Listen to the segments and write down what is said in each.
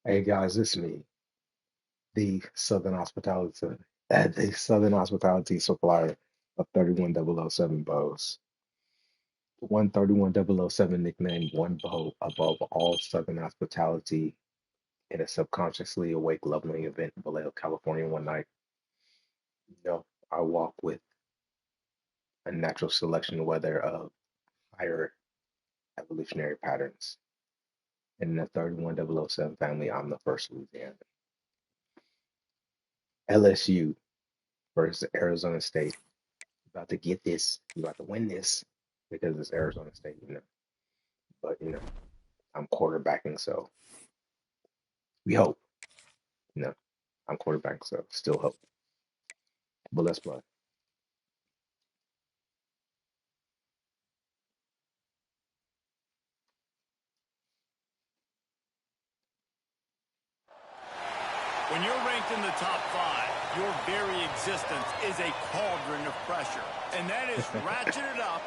Hey guys, it's me, the Southern Hospitality supplier of 31007 bows. 131-007 nicknamed one bow above all Southern Hospitality in a subconsciously awake leveling event in Vallejo, California one night. I walk with a natural selection weather of higher evolutionary patterns. In the 31007 family, I'm the first Louisianan. LSU versus Arizona State. About to get this. You about to win this because it's Arizona State. But I'm quarterbacking, so we hope. You know, I'm quarterbacking, so still hope. But let's play. When you're ranked in the top 5, your very existence is a cauldron of pressure. And that is ratcheted up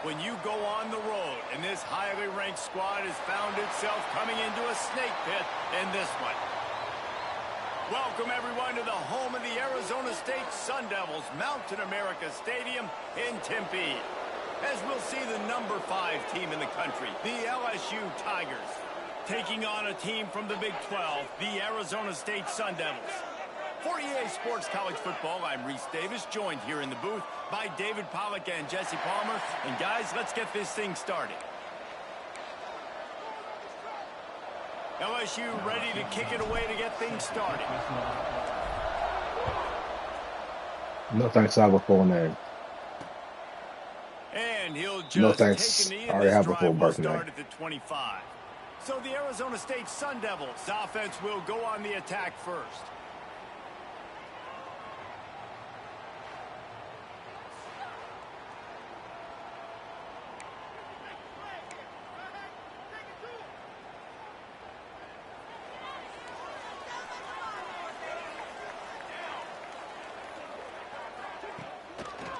when you go on the road. And this highly ranked squad has found itself coming into a snake pit in this one. Welcome, everyone, to the home of the Arizona State Sun Devils, Mountain America Stadium in Tempe. As we'll see the number 5 team in the country, the LSU Tigers, taking on a team from the Big 12, the Arizona State Sun Devils. For EA Sports College Football, I'm Reese Davis, joined here in the booth by David Pollack and Jesse Palmer. And guys, let's get this thing started. LSU ready to kick it away to get things started. No thanks, I have a full name. And he'll just No thanks, take a knee, I and already this have a full drive will birth name. start at the 25. So the Arizona State Sun Devils offense will go on the attack first.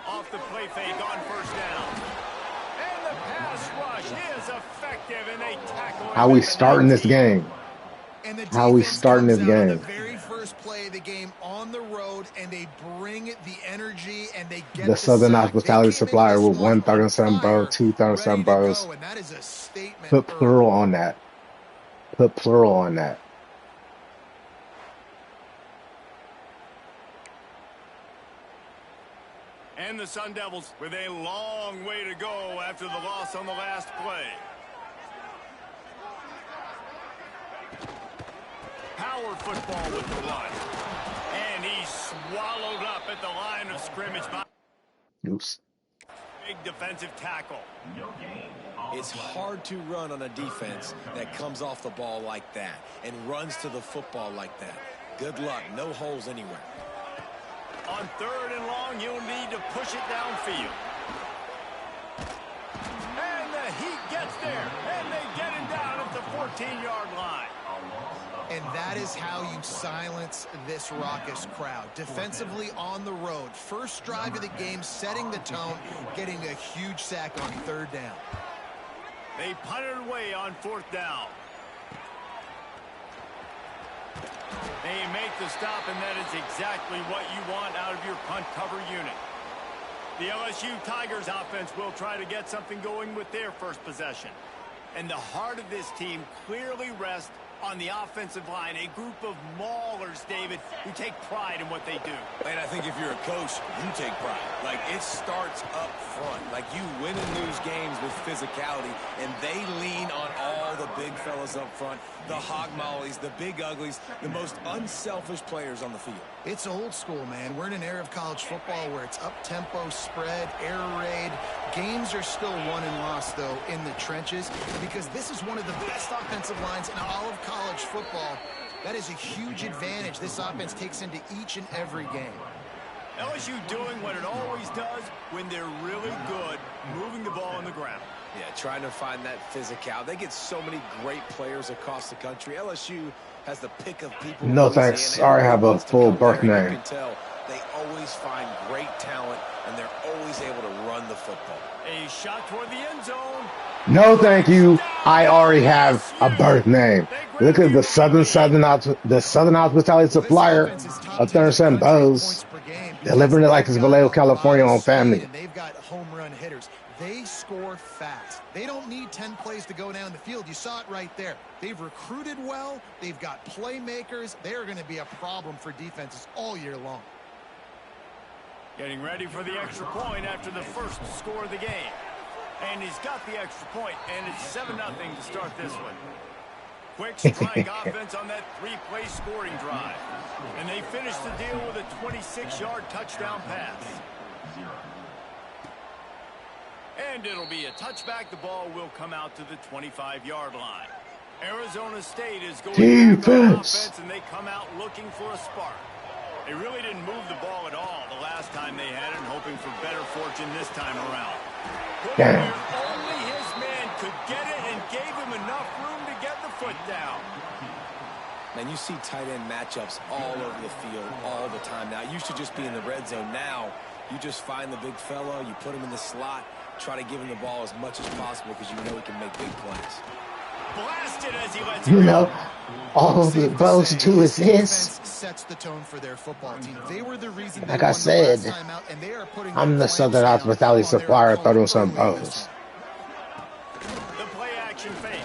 Off the play fake on first down. And the pass rush is effective, and they tackle him How we at the starting this 19. game? And the How we defense starting comes this out on the game? very first play of the game on the road, and they bring the energy, and they get The the Southern sack. They Hospitality came into Supplier this with one on 137 bow, fire, 237 ready to bows. go, and that is a statement Put early. plural on that. Put plural on that. And the Sun Devils with a long way to go after the loss on the last play. Power football with the run. And he's swallowed up at the line of scrimmage by Oops. big defensive tackle. It's hard to run on a defense that comes off the ball like that and runs to the football like that. Good luck. No holes anywhere. On 3rd and long, you'll need to push it downfield. And the Heat gets there. And they get him down at the 14-yard line. And that is how you silence this raucous crowd. Defensively on the road. First drive of the game, setting the tone, getting a huge sack on 3rd down. They punt it away on 4th down. They make the stop, and that is exactly what you want out of your punt cover unit. The LSU Tigers offense will try to get something going with their first possession. And the heart of this team clearly rests on the offensive line, a group of maulers, David, who take pride in what they do. And I think if you're a coach, you take pride. Like, it starts up front. Like, you win and lose games with physicality, and they lean on all the big fellas up front, the hog mollies, the big uglies, the most unselfish players on the field. It's old school, man. We're in an era of college football where it's up-tempo, spread, air raid. Games are still won and lost, though, in the trenches, because this is one of the best offensive lines in all of college football. That is a huge advantage this offense takes into each and every game. LSU doing what it always does when they're really good, moving the ball on the ground. Yeah, trying to find that physical. They get so many great players across the country. LSU has the pick of people. No thanks, I already have a full birth name. You can tell they always find great talent, and they're always able to run the football. A shot toward the end zone. No thank you. I already have a birth name. Look at the Southern Hospitality Well, this Supplier offense is top of 10 in the Thurston country in Bose, points per game because delivering it like they've it's got Vallejo, a lot California of on speed family. and they've got home run hitters. They score fast. They don't need 10 plays to go down the field. You saw it right there. They've recruited well. They've got playmakers. They're going to be a problem for defenses all year long. Getting ready for the extra point after the first score of the game. And he's got the extra point, and it's 7-0 to start this one. Quick strike offense on that three-play scoring drive. And they finish the deal with a 26-yard touchdown pass. And it'll be a touchback. The ball will come out to the 25-yard line. Arizona State is going back on offense, and they come out looking for a spark. They really didn't move the ball at all the last time they had it, hoping for better fortune this time around. Where only his man could get it and gave him enough room to get the foot down. Man, you see tight end matchups all over the field all the time. Now, it used to just be in the red zone. Now, you just find the big fellow, you put him in the slot, try to give him the ball as much as possible because you know he can make big plays. Blasted as he lets You it know, go. all the Bose do is this. Sets the tone for their football team. They were the reason Like I said, I'm the Southern Hospitality Supplier of Thurston Bose. The play action fake.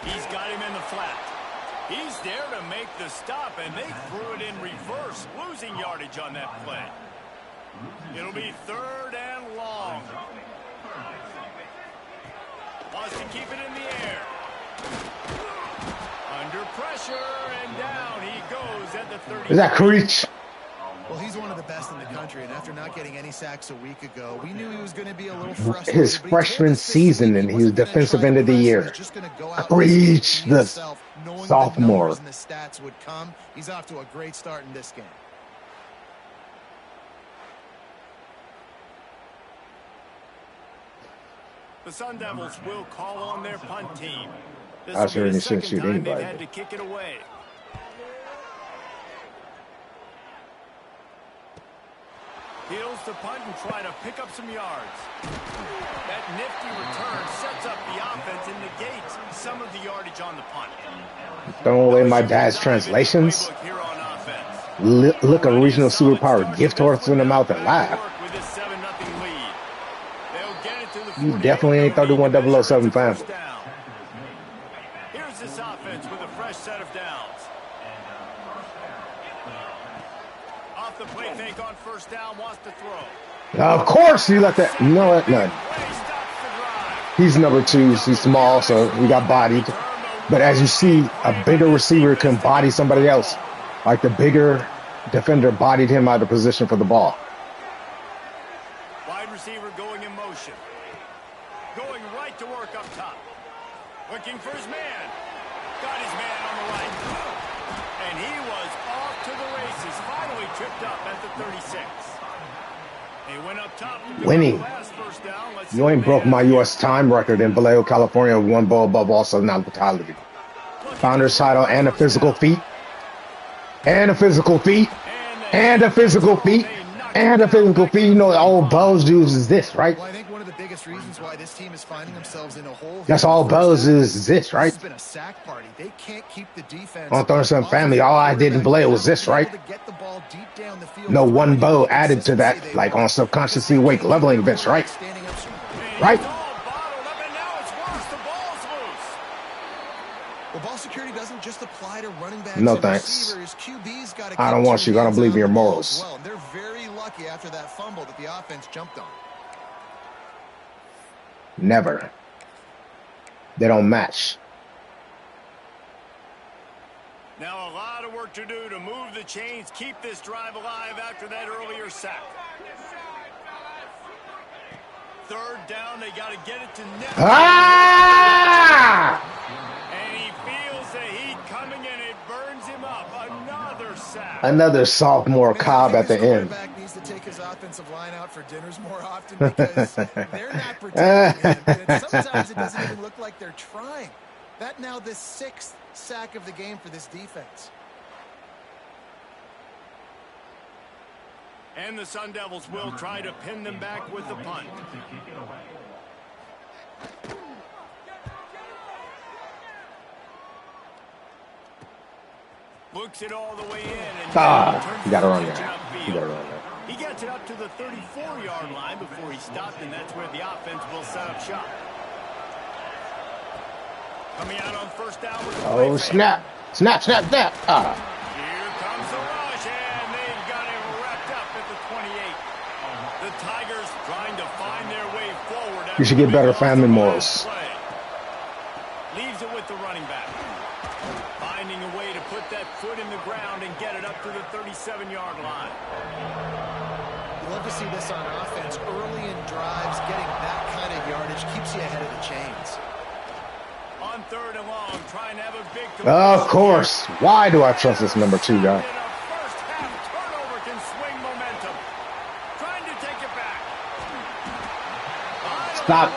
He's got him in the flat. He's there to make the stop, and they threw it in reverse, losing yardage on that play. It'll be 3rd and long. Wants to keep it in the air. Under pressure, and down he goes at the 30. Is that Creech? Well, he's one of the best in the country, and after not getting any sacks a week ago, we knew he was going to be a little frustrated. His freshman season, and he was defensive end of the year. Creech, the sophomore. The stats would come. He's off to a great start in this game. The Sun Devils will call on their punt team. This I sure will be the shouldn't second shoot time they've anybody. had to kick it away. Heels to punt and try to pick up some yards. That nifty return sets up the offense and negates some of the yardage on the punt. Throwing away my dad's translations. Look a regional superpower gift horse in the mouth and laugh. You definitely ain't 31007 family. Here's this offense with a fresh set of downs. Off the play fake on 1st down, wants to throw. Of course he let that. You know what? None. He's number 2. He's small, so we got bodied. But as you see, a bigger receiver can body somebody else. Like the bigger defender bodied him out of position for the ball. Wide receiver going in motion. Going right to work up top. Looking for his man. Got his man on the right. And he was off to the races. Finally tripped up at the 36. He went up top. Winning. You ain't broke my U.S. time record in Vallejo, California with 1 ball above all Southern Hospitality. Founder's title and a physical feat. And a physical feat. And a physical feat. And a physical feat. You know, all Bose dudes is this, right? Well, I think one of the biggest reasons why this team is finding themselves in a hole. That's all Bose is this, right? It's been a sack party. They can't keep the defense. On Thurston family, all I did in Vallejo was this, right? No one bow added to that, like on subconsciously awake leveling events, right? Right? Well, ball security doesn't just apply to running backs. No thanks. QB's got I don't want you. I don't believe in your morals. Well, they're very lucky after that fumble that the offense jumped on. Never. They don't match. Now a lot of work to do to move the chains, keep this drive alive after that earlier sack. 3rd down, they got to get it to net. Ah! And he feels the heat coming and it burns him up. Another sack. Another sophomore Cobb at the end. Quarterback needs to take his offensive line out for dinners more often because they're not protecting him. And sometimes it doesn't even look like they're trying. That now the 6th sack of the game for this defense. And the Sun Devils will try to pin them back with the punt. Looks it all the way in, and You got to run attention that. You upfield. got to run that. He gets it up to the 34-yard line before he stopped, and that's where the offense will set up shop. Coming out on first down with the Oh, snap. Snap, snap, snap. Here comes the rush, and they've got him wrapped up at the 28. The Tigers trying to find their way forward. You should get better family morals. Leaves it with the running back. Finding a way to put that foot in the ground and get it up to the 37-yard line. You love to see this on offense. Early in drives, getting that kind of yardage keeps you ahead of the chains. On third and long, trying to have a big... Of course. Why do I trust this number 2 guy? First half turnover can swing momentum. Trying to take it back. Stop.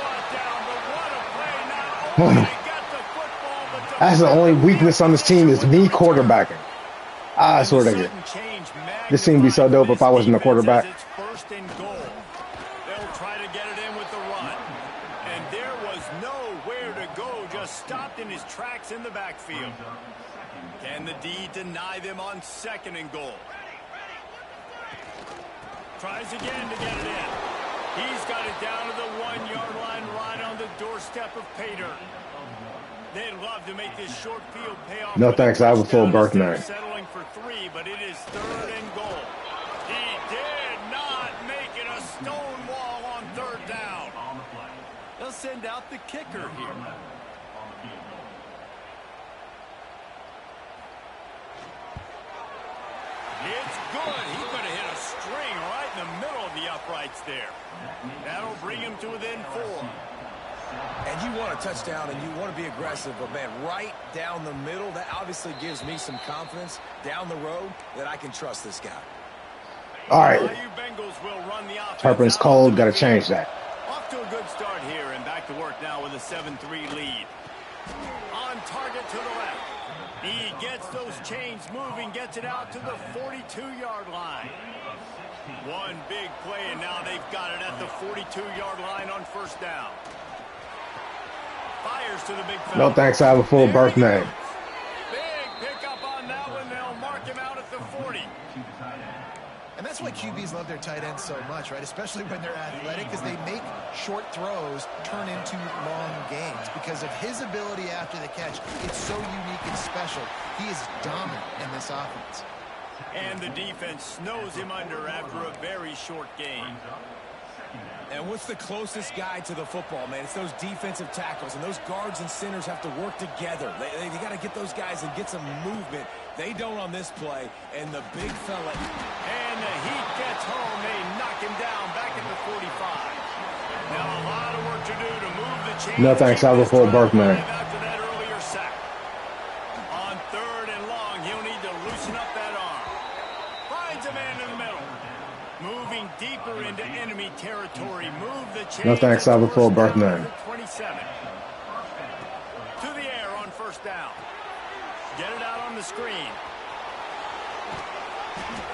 That's the only weakness on this team is me quarterbacking. I swear to God. This team would be so dope if I wasn't a quarterback. It's first and goal. They'll try to get it in with the run. And there was nowhere to go, just stopped in his tracks in the backfield. Can the D deny them on second and goal? Tries again to get it in. He's got it down to the 1-yard line right on the doorstep of Pater. They'd love to make this short field pay off. No thanks, I have a full birthday. Settling for 3, but it is third and goal. He did not make it a stone wall on third down. They'll send out the kicker here. It's good. He could have hit a string right in the middle of the uprights there. That'll bring him to within 4. And you want a touchdown and you want to be aggressive, but man, right down the middle, that obviously gives me some confidence down the road that I can trust this guy. All right. Turpin's cold. Got to change that. Off to a good start here and back to work now with a 7-3 lead. On target to the left. He gets those chains moving, gets it out to the 42-yard line. One big play, and now they've got it at the 42-yard line on first down. Fires to the big fella. No thanks, I have a full birthday. Big pickup on that one. They'll mark him out at the 40. And that's why QBs love their tight ends so much, right? Especially when they're athletic, because they make short throws turn into long gains. Because of his ability after the catch, it's so unique and special. He is dominant in this offense. And the defense snows him under after a very short game. And what's the closest guy to the football, man? It's those defensive tackles, and those guards and centers have to work together. They got to get those guys and get some movement. They don't on this play, and the big fella. And the heat gets home. They knock him down back at the 45. Now a lot of work to do to move the chains. No thanks, I have a full birthday. After that earlier sack. On third and long, he'll need to loosen up that arm. Finds a man in the middle. Moving deeper into enemy territory. Move the chains. No thanks, I have a full birthday. 27. To the air on first down. Get it out on the screen.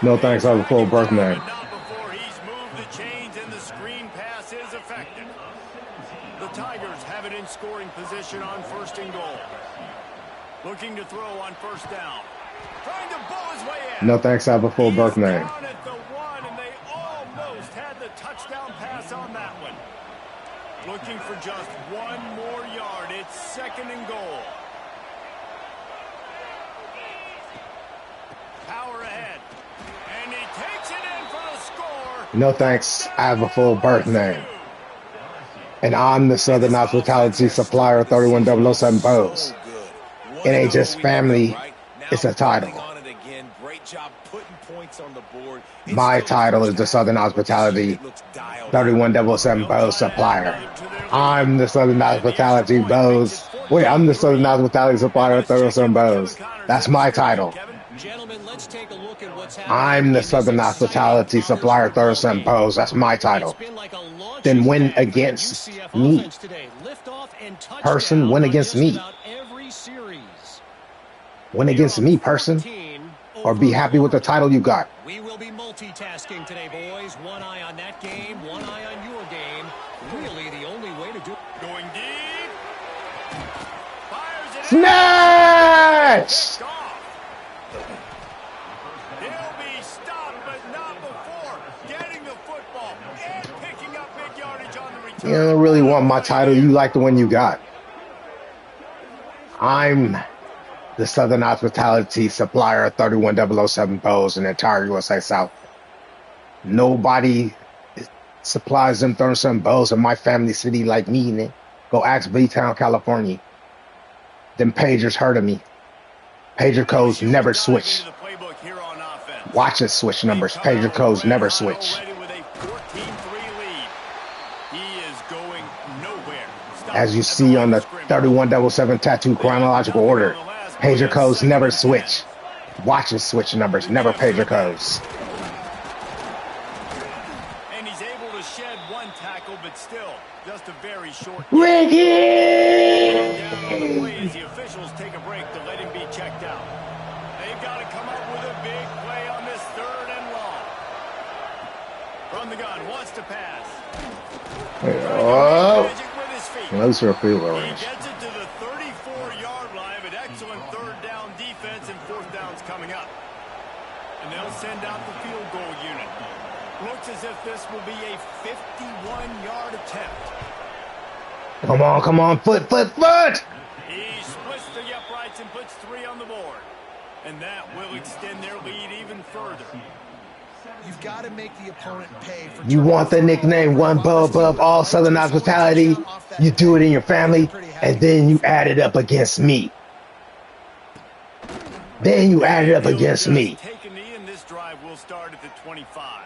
No thanks, I have a full birthday. Not before he's moved the chains and the screen pass is effective. The Tigers have it in scoring position on first and goal. Looking to throw on first down. Trying to bow his way in. No thanks, I have a full birthday. Down at the 1, and they almost had the touchdown pass on that one. Looking for just one more yard. It's second and goal. Power ahead. And he takes it in for the score. No thanks, I have a full birthday. And I'm the Southern Hospitality Supplier 31007 Bose. It ain't just family, it's a title. My title is the Southern Hospitality 31007 Bose Supplier. I'm the Southern Hospitality Bose. Wait, I'm the Southern Hospitality Supplier 31007 Bose. That's my title. I'm the Southern Hospitality Supplier 31007 Bose. That's my title. Then win against me. Person, win against me. Win against me, person. Or be happy with the title you got. We will be multitasking today, boys. One eye on that game, one eye on your game. Really the only way to do it. Going deep. Fires it. Snatch! don't really want my title. You like the one you got. I'm the Southern Hospitality Supplier of 31007 Bows in the entire USA South. Nobody supplies them 37 bows in my family city like me. Man. Go ask B-Town, California. Them pagers heard of me. Pager codes never switch. Watch it switch numbers. Pager codes never switch. As you see on the 3177 tattoo chronological order, pager codes never switch. Watch it switch numbers, never pager codes. And he's able to shed one tackle, but still just a very short. Ricky! The officials take a break to let him be checked out. They've got to come up with a big play on this 3rd and long. From the gun, wants to pass. Oh, those are a field goal range. He gets it to the 34-yard line, but excellent 3rd down defense and 4th downs coming up. And they'll send out the field goal unit. Looks as if this will be a 51-yard attempt. Come on, foot! He splits the uprights and puts 3 on the board. And that will extend their lead even further. You've got to make the opponent pay for. You want the nickname one bow above all Southern Hospitality? You do it in your family, and then you add it up against me. Taking a knee, and this drive will start at the 25.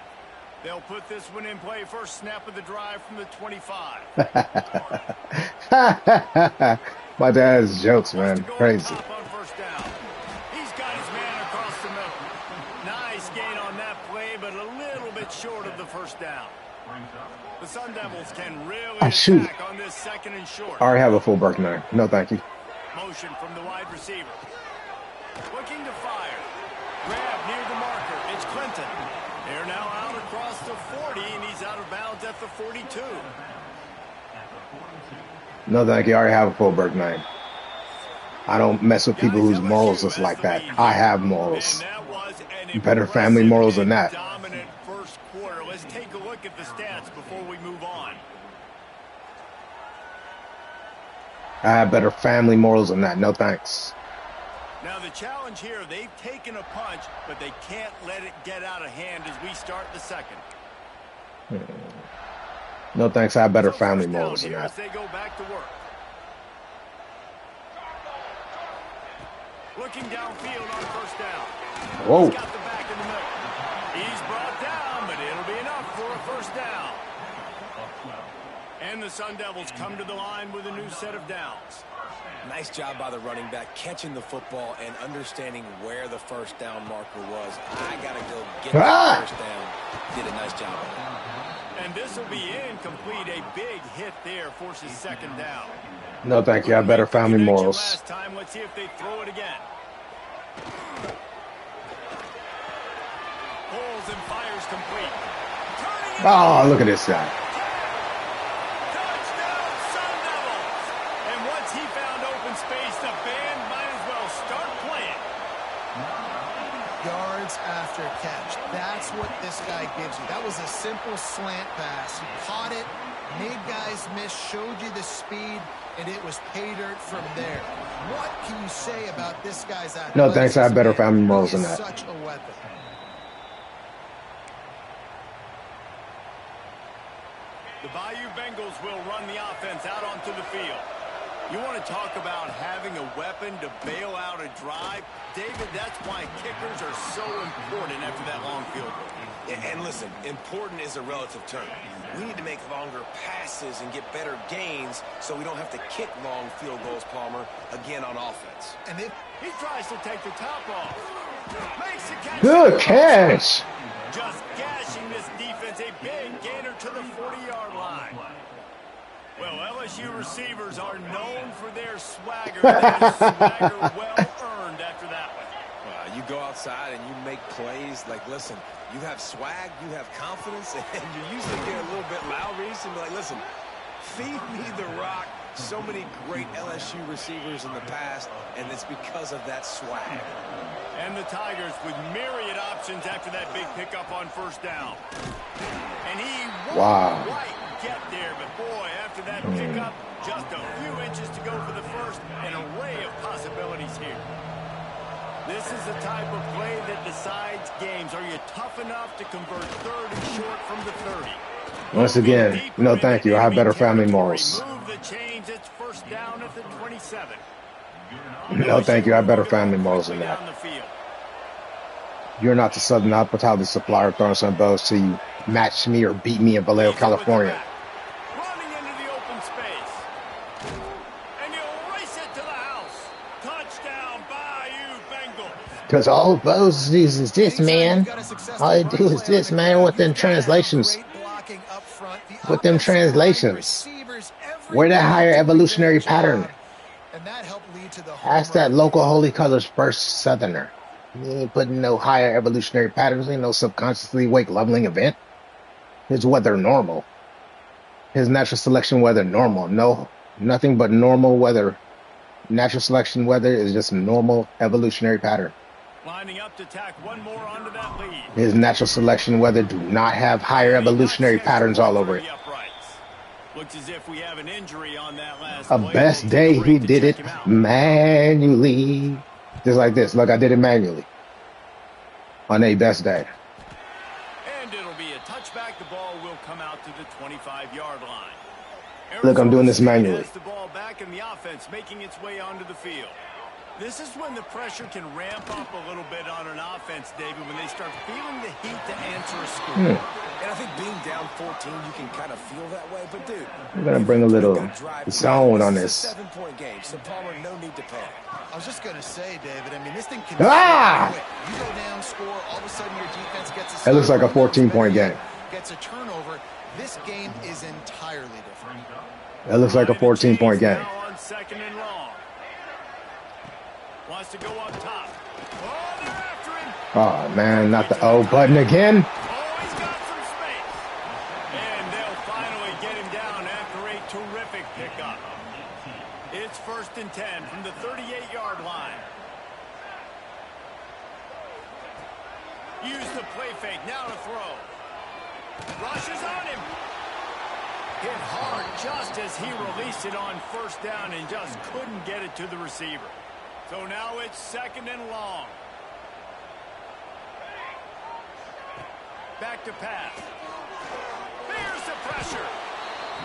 They'll put this one in play first snap of the drive from the 25. My dad's jokes, man. Crazy. He's got his man across the middle. Nice gain on that play, but a little bit short of the 1st down. The Sun Devils can really attack on this 2nd and short. I already have a full Burke 9. No, thank you. Motion from the wide receiver. Looking to fire. Grab near the marker. It's Clinton. They're now out across the 40, and he's out of bounds at the 42. No, thank you. I already have a full Burke 9. I don't mess with people whose morals is like that. I have morals. Better family morals than that. Dominant 1st quarter. Let's take a look at the stats before we move on. I have better family morals than that. No thanks. Now the challenge here, they've taken a punch, but they can't let it get out of hand as we start the 2nd. No thanks. I have better family morals than that. They go back to work. Looking downfield on 1st down. Whoa. He's got the back in the middle. He's brought down, but it'll be enough for a 1st down. And the Sun Devils come to the line with a new set of downs. Nice job by the running back catching the football and understanding where the 1st down marker was. I got to go get the 1st down. Did a nice job of it. And this will be incomplete. A big hit there forces 2nd down. No, thank you. I have better family morals. Last time, let's see if they throw it again. Pulls and fires complete. Oh, look at this guy. Touchdown, Sun Devils! And once he found open space, the band might as well start playing. Yards after catch. That's what this guy gives you. That was a simple slant pass. He caught it, made guys miss, showed you the speed, and it was pay dirt from there. What can you say about this guy's athleticism? No, thanks. I have better family morals than that. Such a weapon. The Bayou Bengals will run the offense out onto the field. You want to talk about having a weapon to bail out a drive? David, that's why kickers are so important after that long field goal. And listen, important is a relative term. We need to make longer passes and get better gains so we don't have to kick long field goals, Palmer, again on offense. And if he tries to take the top off. Makes the catch. Good catch. Just gashing this defense. A big gainer to the 40-yard line. Well, LSU receivers are known for their swagger. That swagger well earned after that one. You go outside and you make plays. Like, listen, you have swag, you have confidence, and you usually get a little bit loud recently. Like, listen, feed me the rock. So many great LSU receivers in the past, and it's because of that swag. And the Tigers with myriad options after that big pickup on 1st down. And he won't right. get there, but boy, after that pickup, just a few inches to go for the first. An array of possibilities here. This is the type of play that decides games. Are you tough enough to convert third and short from the 30? Once again, no thank you. I have better family morals. Move the chains. It's first down at the 27. No thank you. I have better family morals than that. You're not the Southern hospitality supplier throwing some bows to you match me or beat me in Vallejo, California. Running into the open space. And you'll race it to the house. Touchdown, Bayou Bengals. Because all Bo's does is this, man. All they do is this, man, with them translations. With them translations. Where that higher evolutionary pattern? Ask that local holy colors first Southerner. He ain't putting no higher evolutionary patterns. Ain't no subconsciously awake leveling event. His weather normal. His natural selection weather normal. No, nothing but normal weather. Natural selection weather is just normal evolutionary pattern. Lining up to tack one more onto that lead. His natural selection weather do not have higher evolutionary patterns all over it. Looks as if we have an injury on that last A best day he did it manually. Just like this. Look, I did it manually. On a best day. And it'll be a touchback. The ball will come out to the 25-yard line. Look, I'm doing this manually. The ball back in the offense, making its way onto the field. This is when the pressure can ramp up a little bit on an offense, David, when they start feeling the heat to answer a score. And I think being down 14, you can kind of feel that way. But, dude, we're going to bring a little sound on this. 7-point game, so Palmer, no need to panic. I was just going to say, David, I mean, this thing can... You go down, score, all of a sudden your defense gets a... It looks like a 14-point game. Gets a turnover. This game is entirely different. It looks like a 14-point game. On second and long. Wants to go up top. Oh, they're after him. Oh, man, not the O button again. Oh, he's got some space. And they'll finally get him down after a terrific pickup. It's first and 10 from the 38-yard line. Use the play fake. Now to throw. Rushes on him. Hit hard just as he released it on first down and just couldn't get it to the receiver. So now it's second and long. Back to pass. There's the pressure.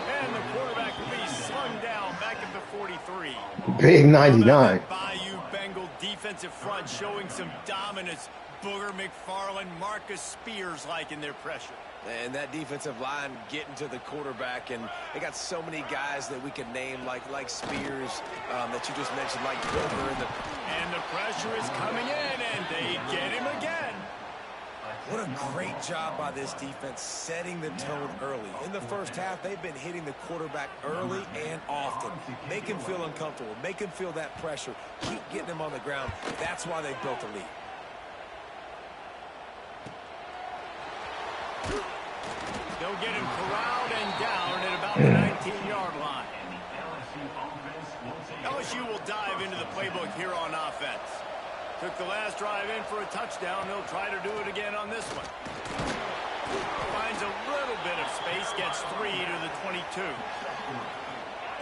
And the quarterback will be slung down back at the 43. Big 99. Bayou Bengal defensive front showing some dominance. Booger McFarland, Marcus Spears like in their pressure. And that defensive line getting to the quarterback, and they got so many guys that we could name like Spears that you just mentioned, like Booger. And the pressure is coming in, and they get him again. What a great job by this defense setting the tone early. In the first half, they've been hitting the quarterback early and often. Make him feel uncomfortable. Make him feel that pressure. Keep getting him on the ground. That's why they built a lead. They'll get him corralled and down at about the 19-yard line. LSU will dive into the playbook here on offense. Took the last drive in for a touchdown. They'll try to do it again on this one. Finds a little bit of space, gets 3 to the 22.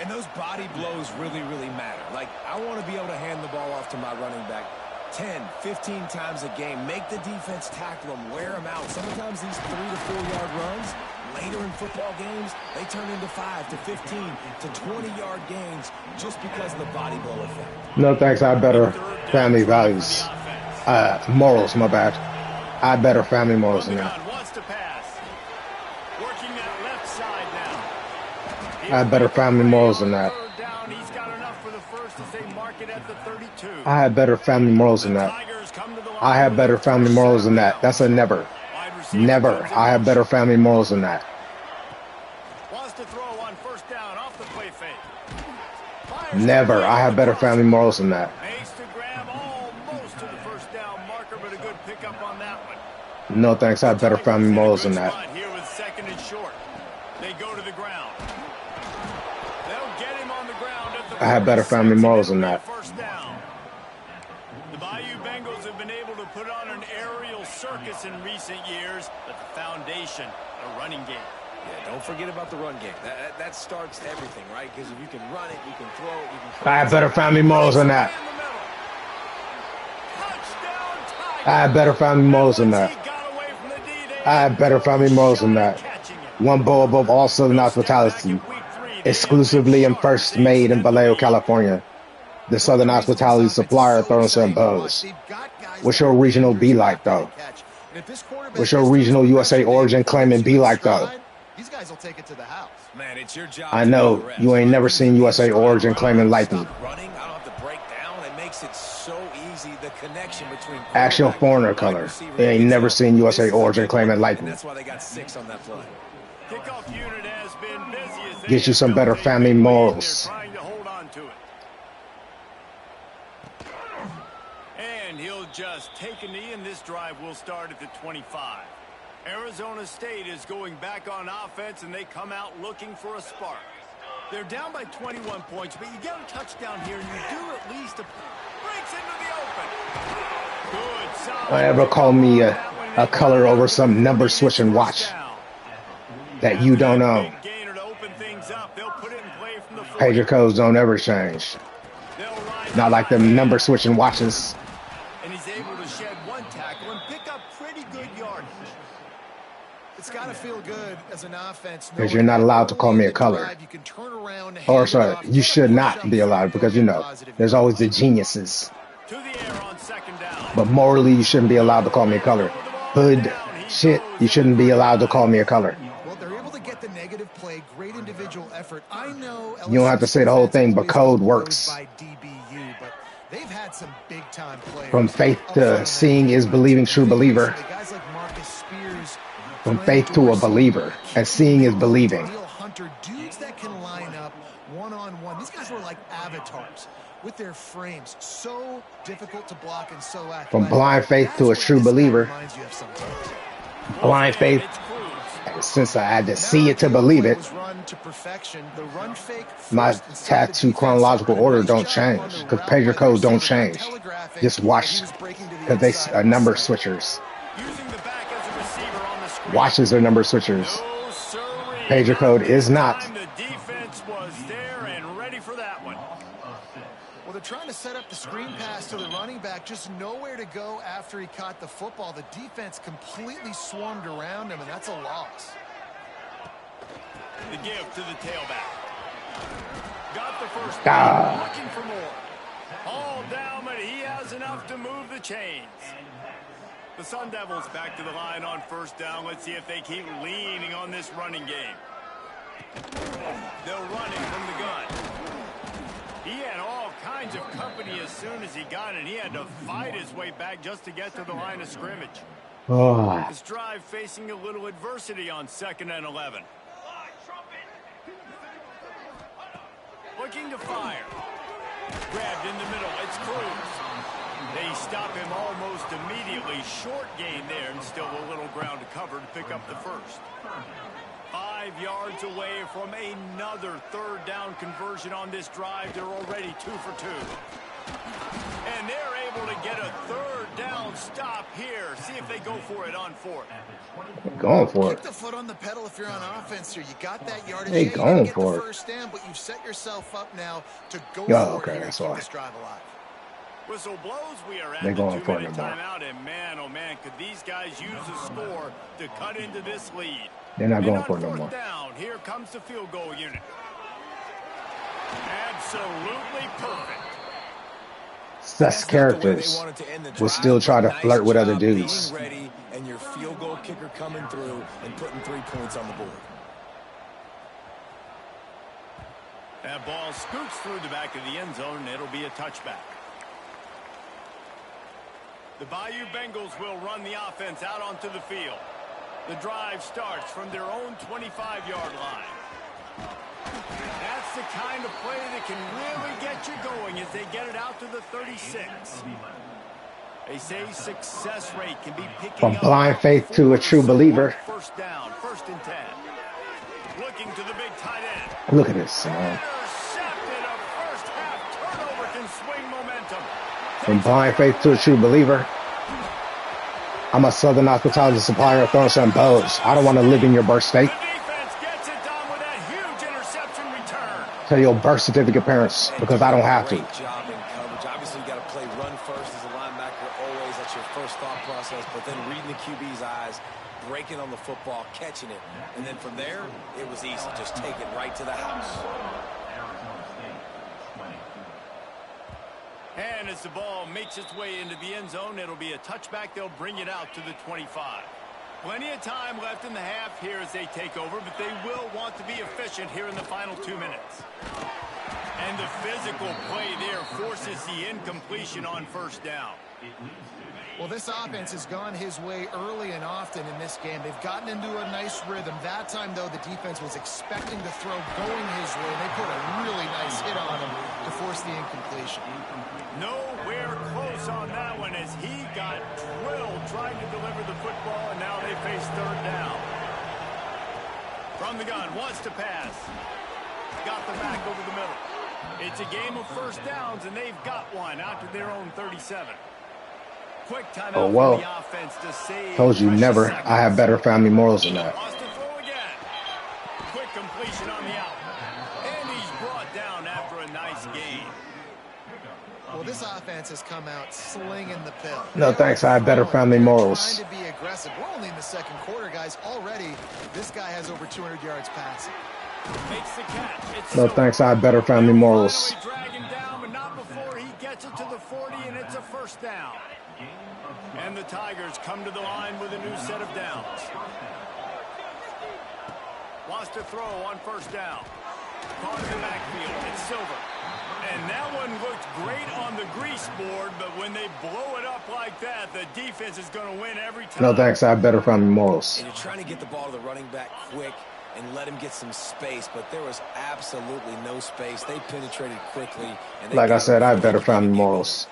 And those body blows really, really matter. Like, I want to be able to hand the ball off to my running back 10, 15 times a game. Make the defense tackle them, wear them out. Sometimes these 3 to 4 yard runs, later in football games, they turn into 5 to 15 to 20-yard gains just because of the body blow effect. No thanks, I have better family values. Morals, my bad. I have better family morals than that. I have better family morals than that. I have better family morals than that. I have better family morals than that. That's a never. Never. I have better family morals than that. Never. I have better family morals than that. No thanks. I have better family morals than that. I have better family morals than that. The Bayou Bengals have been able to put on an aerial circus in recent years, but the foundation, a running game. Yeah, don't forget about the run game. That starts everything, right? Because if you can run it, you can throw it, you can... I better find me morals than that. I better find me morals than that. I better find me morals than that. One bow above all Southern hospitality. Exclusively and first made in Vallejo, California. The Southern hospitality supplier throwing some bows. What's your regional be like, though? What's your regional USA origin claiming be like, though? These guys will take it to the house. Man, it's your job. I know you ain't never seen USA origin claiming like me. Running, I don't have to break down. It makes it so easy. The connection between Actual foreigner color. You ain't never seen USA origin claiming like me. That's why they got 6 on that play. Kickoff unit has been busy as they Get you some better family morals. trying to hold on to it. And he'll just take a knee, and this drive will start at the 25. Arizona State is going back on offense, and they come out looking for a spark. They're down by 21 points, but you get a touchdown here, and you do at least breaks into the open. Good, solid. Don't ever call me a color over some number switching watch that you don't own. Pager codes don't ever change. Not like them number switching watches. And he's able to shed one tackle and pick up pretty good yardage. It's got to feel good as an offense. Because you're not allowed to call me a color. Or sorry, you should not be allowed, because you know, there's always the geniuses. But morally, you shouldn't be allowed to call me a color. Hood, shit, you shouldn't be allowed to call me a color. Well, they're able to get the negative play, great individual effort. I know you don't have to say the whole thing, but code works. But they've had some big time players. From faith to seeing is believing, true believer. From faith to a believer, and seeing is believing. Dudes that can line up one-on-one. These guys were like avatars with their frames. So difficult to block and so athletic. From blind faith to a true believer. Blind faith, since I had to see it to believe it. My tattoo chronological order don't change, because pager codes don't change. Just watch, because they are number switchers. Watches are number switchers. Pager code is not. The defense was there and ready for that one. Well, they're trying to set up the screen pass to the running back, just nowhere to go after he caught the football. The defense completely swarmed around him, and that's a loss. The give to the tailback. Got the first down, looking for more. All down, but he has enough to move the chains. The Sun Devils back to the line on first down. Let's see if they keep leaning on this running game. They'll run it from the gun. He had all kinds of company as soon as he got it. He had to fight his way back just to get to the line of scrimmage. This drive facing a little adversity on 2nd and 11. Looking to fire. Grabbed in the middle. It's Cruz. They stop him almost immediately. Short gain there, and still a little ground to cover to pick up the first. 5 yards away from another third down conversion on this drive. They're already 2 for 2. And they're able to get a third down stop here. See if they go for it on 4th. Going for it. Keep the foot on the pedal if you're on offense here. You got that yardage. They going for it. First down, but you've set yourself up now to go okay, that's why. this drive alive. Whistle blows. We are at They're the going for it 2-minute no more. timeout, and man, oh man, could these guys use a score to cut into this lead? They're not going for it on no fourth more. down, here comes the field goal unit. Absolutely perfect. Sus characters will still try to flirt with other dudes. Being ready and your field goal kicker coming through and putting 3 points on the board. That ball scoots through the back of the end zone, and it'll be a touchback. The Bayou Bengals will run the offense out onto the field. The drive starts from their own 25-yard line. That's the kind of play that can really get you going as they get it out to the 36. They say success rate can be picking From up. blind faith to a true believer. First down, 1st and 10. Looking to the big tight end. Look at this, man. Intercepted. A first half turnover can swing momentum. From blind faith to a true believer. I'm a Southern hospitality supplier throwing some bows. I don't want to live in your birth state. The defense Tell your birth certificate parents because I don't have to. Great job in coverage. Obviously, you got to play run first as a linebacker always. That's your first thought process. But then reading the QB's eyes, breaking on the football, catching it. And then from there, it was easy. Just take it right to the house. And as the ball makes its way into the end zone, it'll be a touchback. They'll bring it out to the 25. Plenty of time left in the half here as they take over, but they will want to be efficient here in the final 2 minutes. And the physical play there forces the incompletion on first down. Well, this offense has gone his way early and often in this game. They've gotten into a nice rhythm. That time, though, the defense was expecting the throw going his way. They put a really nice hit on him to force the incompletion. Nowhere close on that one as he got drilled trying to deliver the football, and now they face third down. From the gun, wants to pass. Got the back over the middle. It's a game of first downs, and they've got one out to their own 37. Quick timeout Oh, well. for the offense to save. Told you never. I have better family morals than that. Wants to throw again. Quick completion on the out. And he's brought down after a nice gain. Well, this offense has come out slinging the pill. No, thanks. I have better family morals. Trying to be aggressive. We're only in the second quarter, guys. Already, this guy has over 200 yards passing. Makes the catch. It's No, thanks. I have better family morals. finally drag him down, but not before he gets it to the 40, and it's a first down. And the Tigers come to the line with a new set of downs. Wants to throw on first down. Caught in the backfield. It's Silver. And that one looked great on the grease board, but when they blow it up like that, the defense is going to win every time. No, thanks. I have better family morals. And you're trying to get the ball to the running back quick and let him get some space, but there was absolutely no space. They penetrated quickly. And Like I said, I have better family morals.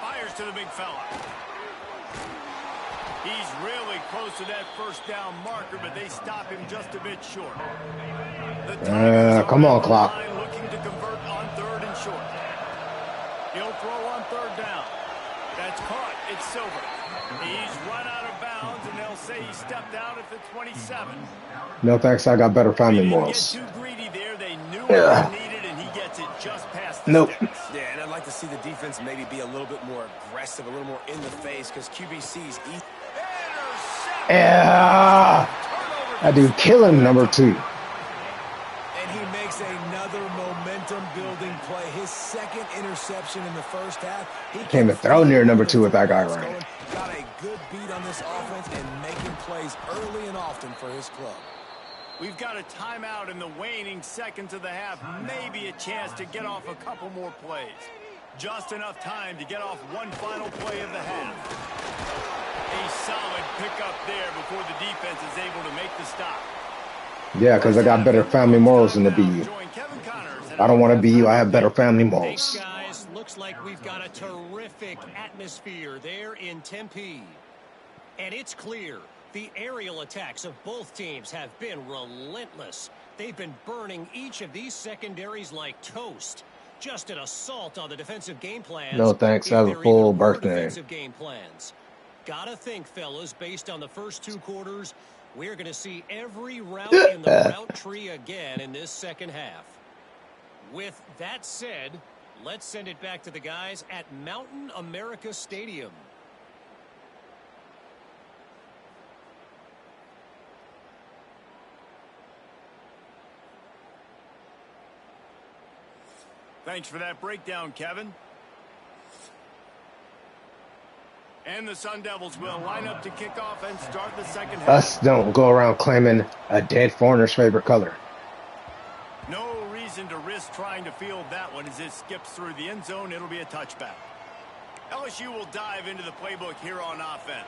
Fires to the big fella. He's really close to that first down marker, but they stop him just a bit short. Come on, clock. Looking to convert on third and short. He'll throw on third down. That's caught. It's Silver. He's run out of bounds, and they'll say he stepped out at the 27. No, thanks. I got better family morals. Get too greedy there. They knew what was needed, and he gets it just past the Nope. sticks. Yeah, and I'd like to see the defense maybe be a little bit more aggressive, a little more in the face, because QBC's easy. Yeah. That dude killing number 2. And he makes another momentum-building play. His second interception in the first half. He Can't even throw near number 2 with that guy running. Got a good beat on this offense and making plays early and often for his club. We've got a timeout in the waning seconds of the half. Maybe a chance to get off a couple more plays. Just enough time to get off one final play of the half. A solid pickup there before the defense is able to make the stop. Yeah, because I got better family morals than to be you. I don't want to be you. I have better family morals. Thanks, guys. Looks like we've got a terrific atmosphere there in Tempe. And it's clear the aerial attacks of both teams have been relentless. They've been burning each of these secondaries like toast. Just an assault on the defensive game plans. No, thanks. I have a full birthday. Defensive game plans. Gotta think, fellas, based on the first 2 quarters, we're going to see every route in the route tree again in this second half. With that said, let's send it back to the guys at Mountain America Stadium. Thanks for that breakdown, Kevin. And the Sun Devils will line up to kick off and start the second half. Us don't go around claiming a dead foreigner's favorite color. No reason to risk trying to field that one as it skips through the end zone. It'll be a touchback. LSU will dive into the playbook here on offense.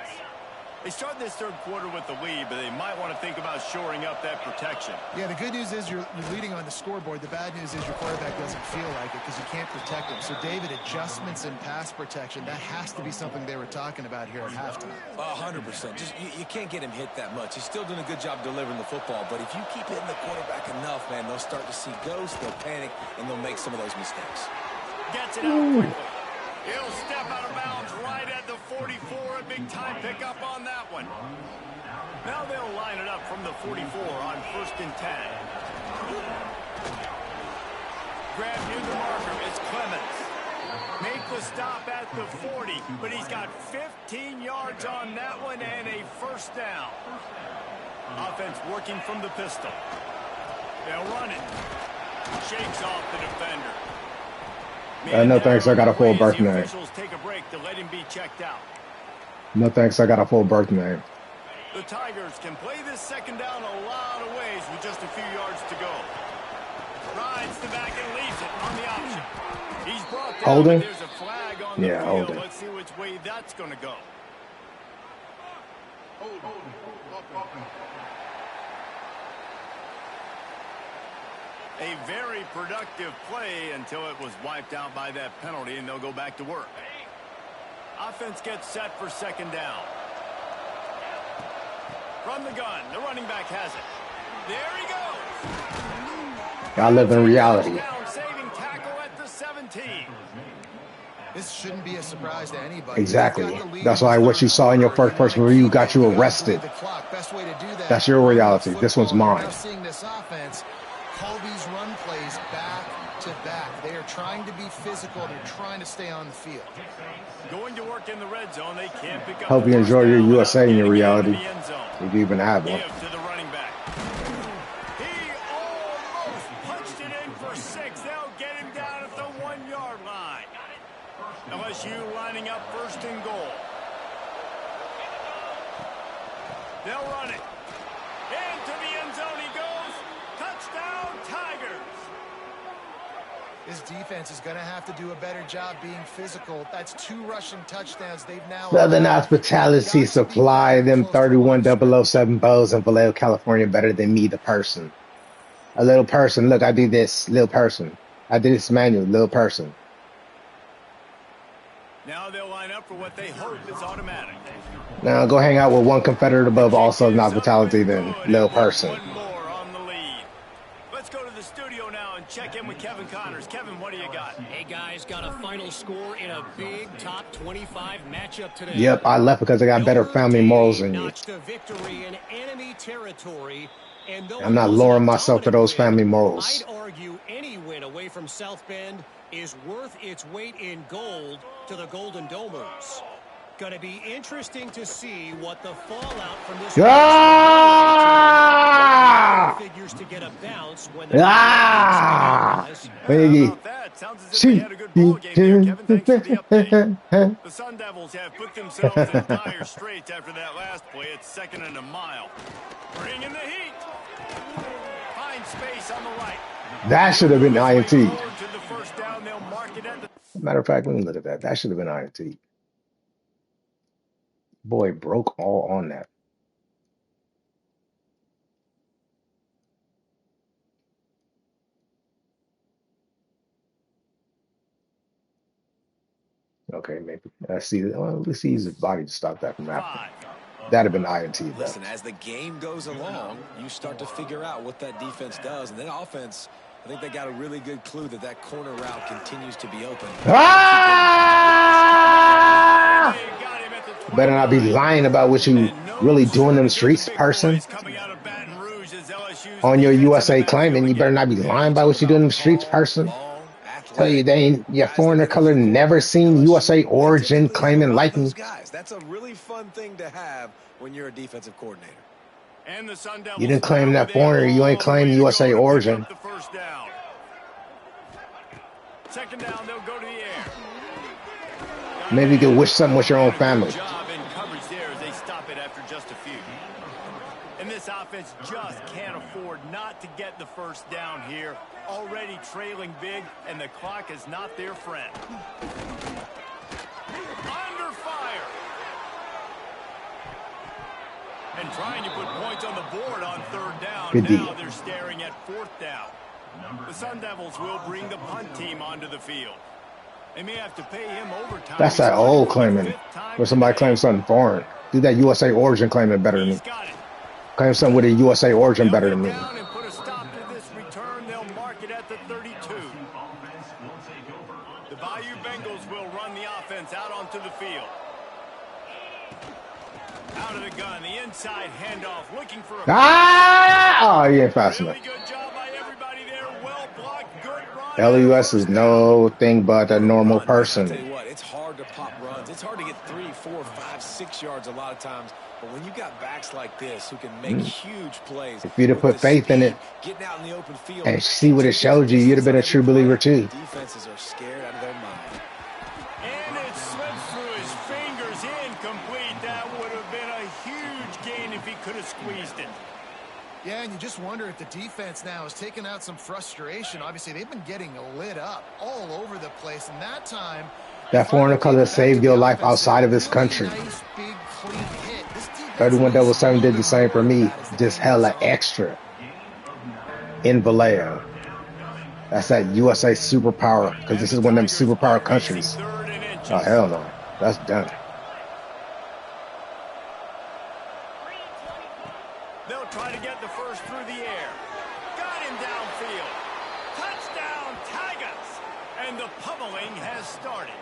They start this third quarter with the lead, but they might want to think about shoring up that protection. Yeah, the good news is you're leading on the scoreboard. The bad news is your quarterback doesn't feel like it because you can't protect him. So, David, adjustments in pass protection, that has to be something they were talking about here at halftime. 100%. Just you can't get him hit that much. He's still doing a good job delivering the football, but if you keep hitting the quarterback enough, man, they'll start to see ghosts, they'll panic, and they'll make some of those mistakes. Gets it out quickly. He'll step out of bounds right at the 44. A big time pickup on that one. Now they'll line it up from the 44 on 1st and 10. grab near the marker. It's Clemens. Make the stop at the 40, but he's got 15 yards on that one and a first down. Offense working from the pistol. They'll run it. Shakes off the defender. No thanks, I got a full birth name. Officials take a break to let him be checked out. No thanks, I got a full birth name. The Tigers can play this second down a lot of ways with just a few yards to go. Rides the back and leaves it on the option. He's brought down, Holding? but there's a flag on the field. Holding. Let's see which way that's going to go. A very productive play until it was wiped out by that penalty, and they'll go back to work. Offense gets set for second down. From the gun, the running back has it. There he goes. I live in reality. Saving tackle at the 17. This shouldn't be a surprise to anybody. Exactly. That's why what you saw in your first person review got you arrested. That's your reality. This one's mine. Seeing this offense call these run plays back to back. They are trying to be physical. They're trying to stay on the field. Going to work in the red zone. They can't pick up. Hope you enjoy your USA in your reality. If you even have one. To the running back. He almost punched it in for 6. They'll get him down at the 1-yard line. LSU lining up first and goal. They'll run it. Into the end zone he goes. Touchdown, Tigers. This defense is going to have to do a better job being physical. That's 2 rushing touchdowns. They've now... Southern Hospitality Supply, them 31007 bows in Vallejo, California, better than me, the person. A little person. Look, I do this. Little person. I did this manual. Little person. Now they'll line up for what they hope is automatic. Now go hang out with one Confederate above all Southern Hospitality, then little person. One more on the lead. Let's go to the studio now and check in with Kevin Connors. Kevin, what do you got? Hey, guys, got a final score in a big top 25 matchup today. Yep, I left because I got better family morals than you. I'm not lowering myself to those family morals. I'd argue any win away from South Bend is worth its weight in gold to the Golden Domers. Going to be interesting to see what the fallout from this figures to get a bounce when the The Sun Devils have put themselves in dire straits after that last play. It's 2nd and a mile. Bringing the heat. Find space on the right. That should have been INT. Matter of fact, let me look at that. That should have been INT. Boy, broke all on that. Okay, maybe. Let's see his body to stop that from happening. That'd have been INT. Listen, as the game goes along, you start to figure out what that defense does, and then offense. I think they got a really good clue that that corner route continues to be open. Better not be lying about what you really do in them streets, person. On your USA claim, and you better not be lying about what you do in them streets, person. Tell you they ain't your foreigner color never seen USA origin claiming liking. That's a really fun thing to have when you're a defensive coordinator. And the Sun Devils, you didn't claim that foreigner, you ain't claimed USA origin. Second down, they'll go to the air. Maybe you could wish something with your own family. Job in coverage there as they stop it after just a few. And this offense just can't afford not to get the first down here. Already trailing big, and the clock is not their friend. Under fire. And trying to put points on the board on 3rd down. Good deal. Now they're staring at 4th down. The Sun Devils will bring the punt team onto the field. They may have to pay him overtime. That's that old claiming. Where somebody claims something foreign. Do that USA origin claiming better than me. Claim something with a USA origin better than me. And put a stop to this return. They'll mark it at the 32. The Bayou Bengals will run the offense out onto the field. Out of the gun, the inside handoff, looking for a... Oh, he ain't fast enough. Really good job by everybody there. Well blocked, good run. LUS is no thing but a normal I'll tell person. you what, it's hard to pop runs. It's hard to get 3, 4, 5, 6 yards a lot of times. But when you got backs like this who can make huge plays If you'd have with the put faith in speed, it getting out in the open field, and see what it taking the showed you, you'd have distance been on a every true believer play, too. defenses are scared out of their mind. And it slips through his fingers, incomplete. That would have been a huge gain if he could have squeezed it. Yeah, and you just wonder if the defense now is taking out some frustration. Obviously, they've been getting lit up all over the place, and that time, That foreigner color saved your life outside of this country. nice, big, clean hit. This defense 31-7 did the same for me. as the Just game goes hella on. extra in Vallejo. That's that USA superpower, because this is one of them superpower countries. Oh, hell no. That's done. They'll try to get the first through the air. Got him downfield. Touchdown, Tigers. And the pummeling has started.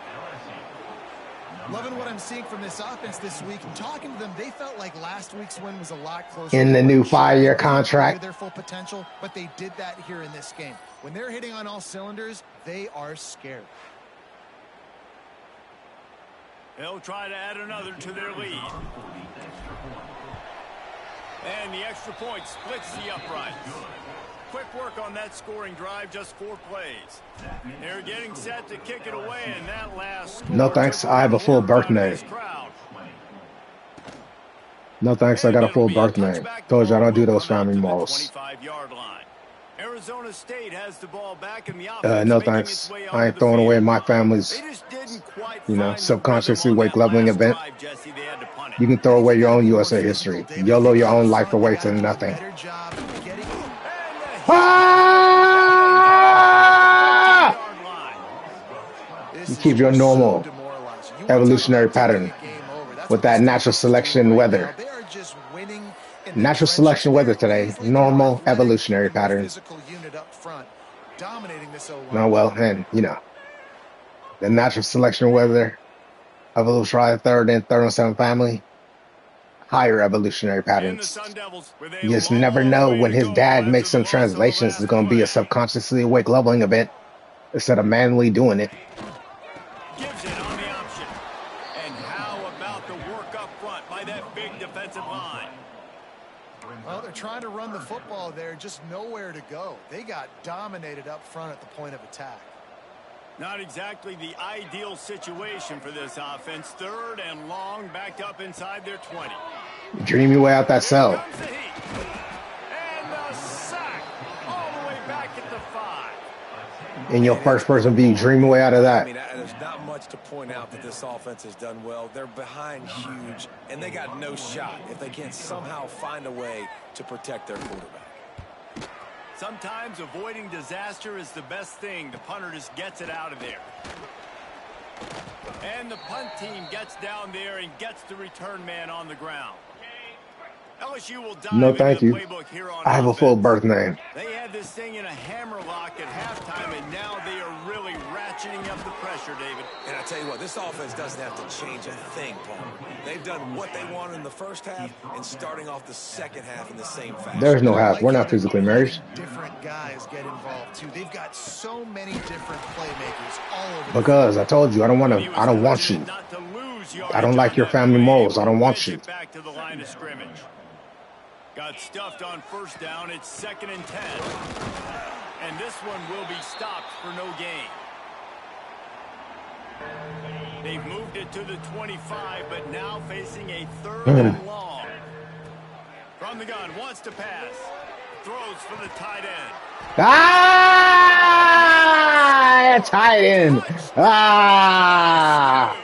Loving what I'm seeing from this offense this week. Talking to them, they felt like last week's win was a lot closer. In the new 5-year contract. Their full potential, but they did that here in this game. When they're hitting on all cylinders, they are scared. They'll try to add another to their lead. And the extra point splits the uprights. Quick work on that scoring drive, just 4 plays. They're getting set to kick it away, and that last score. No thanks, I have a full birthday. No thanks, I got a full birthday. Told you I don't do those family malls. Arizona State has the ball back in the No thanks, I ain't throwing away my family's, subconsciously wake leveling event. You can throw away your own USA history. YOLO your own life away to nothing. Ah! You keep your normal evolutionary pattern with that natural selection weather. Natural selection weather today. Normal evolutionary pattern. No, well, and the natural selection weather of a try third and 7 family. Higher evolutionary patterns. You just never know when his dad makes some translations. It's going to be a subconsciously awake leveling event instead of manually doing it. Gives it on the option. And how about the work up front by that big defensive line? Well, they're trying to run the football there, just nowhere to go. They got dominated up front at the point of attack. Not exactly the ideal situation for this offense. 3rd and long, backed up inside their 20. Dream your way out that cell. And the sack all the way back at the 5. In your first person view, dream your way out of that. I mean, there's not much to point out that this offense has done well. They're behind huge, and they got no shot if they can't somehow find a way to protect their quarterback. Sometimes avoiding disaster is the best thing. The punter just gets it out of there. And the punt team gets down there and gets the return man on the ground. LSU will dive No, thank into you. the playbook here on I have a offense. full birth name. They had this thing in a hammerlock at halftime, and now they are really ratcheting up the pressure, David. And I tell you what, this offense doesn't have to change a thing, Paul. They've done what they wanted in the first half and starting off the second half in the same fashion. There's no half. We're not physically married. Different guys get involved too. They've got so many different playmakers all over. Because I told you I don't want you. I don't like your family morals. I don't want you. Back to the line of scrimmage. Got stuffed on 1st down. It's 2nd and 10. And this one will be stopped for no gain. They've moved it to the 25, but now facing a 3rd and long. From the gun, wants to pass. Throws for the tight end. Ah! Tight end. Ah!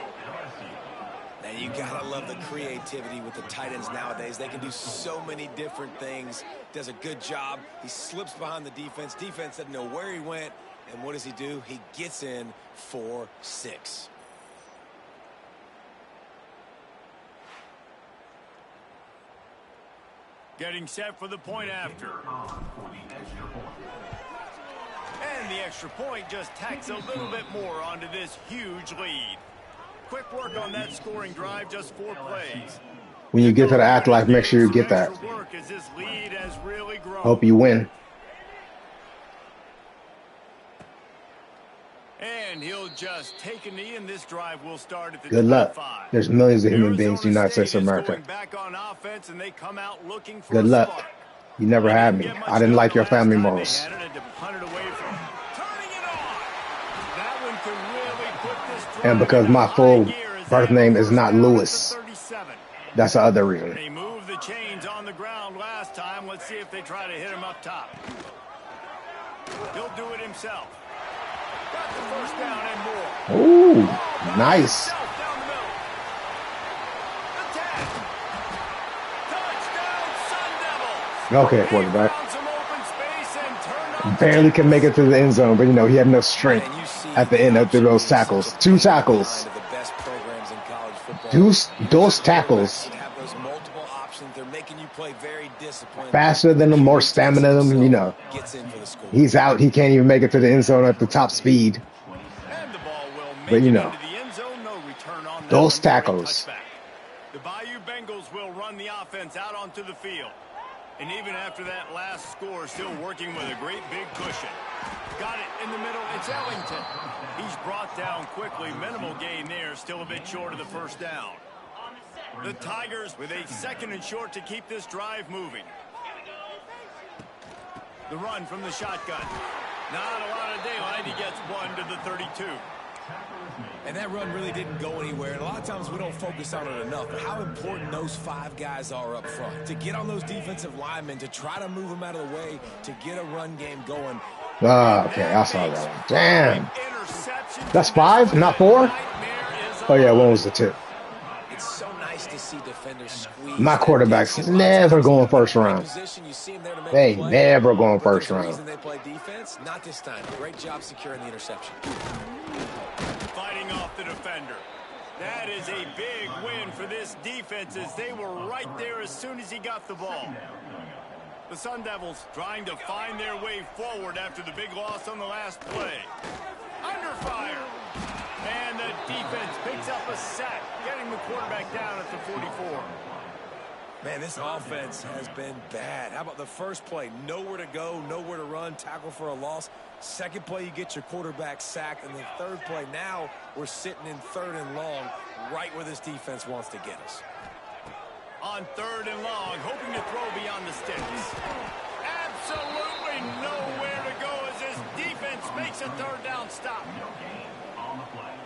And you gotta love the creativity with the tight ends nowadays. They can do so many different things. Does a good job. He slips behind the defense. Defense doesn't know where he went. And what does he do? He gets in for 6. Getting set for the point after. And the extra point just tacks a little bit more onto this huge lead. Quick work on that scoring drive, just 4 plays. When you get to the afterlife, make sure you get that. Hope you win. And he'll just take a knee, and this drive will start at the Good luck. 25. There's millions of human beings in the Arizona United States State of is America. going back on offense, and they come out looking for Good a luck. spark. You never They had didn't me. get much I didn't going like the your last family time morals. They had it to punt it away from them. Turning it on. That one could really put this drive And because into my high full gear as they birth have a name is first not down at the Lewis. 37. That's the other reason. They moved the chains on the ground last time. Let's see if they try to hit him up top. He'll do it himself. Got the first down and more. Ooh, nice. Down the middle. Attack. Touchdown, Sun Devils. Okay, quarterback. Found some open space and turned on Barely can make it to the end zone, but, you know, he had enough strength Man, you see at the end after those tackles. 2 tackles. behind the best programs in college football. Those tackles. Have those multiple options. They're making you play very disciplined. Faster than them, more stamina than them, you know. Gets in for the score. He's out. He can't even make it to the end zone at the top speed. And the ball will make But, you it know, into the end zone. No return on that those one for a tackles. touchback. The Bayou Bengals will run the offense out onto the field. And even after that last score, still working with a great big cushion. Got it in the middle. It's Ellington. He's brought down quickly. Minimal gain there. Still a bit short of the first down. The Tigers with a second and short to keep this drive moving. The run from the shotgun. Not a lot of daylight. He gets one to the 32. And that run really didn't go anywhere. And a lot of times we don't focus on it enough. But how important those 5 guys are up front. To get on those defensive linemen, to try to move them out of the way, to get a run game going. Ah, okay, I saw that one. Damn. That's 5, not 4? Oh, yeah, one was the 2. It's so nice to see defenders squeeze. My quarterback's never going first round. They never going first round. They play defense. Not this time. Great job securing the interception. Fighting off the defender. That is a big win for this defense as they were right there as soon as he got the ball. The Sun Devils trying to find their way forward after the big loss on the last play. Under fire. And the defense picks up a sack, getting the quarterback down at the 44. Man, this offense has been bad. How about the first play? Nowhere to go, nowhere to run, tackle for a loss. Second play, you get your quarterback sacked. And the third play, now we're sitting in 3rd and long, right where this defense wants to get us. On 3rd and long, hoping to throw beyond the sticks. Absolutely nowhere to go as this defense makes a 3rd down stop.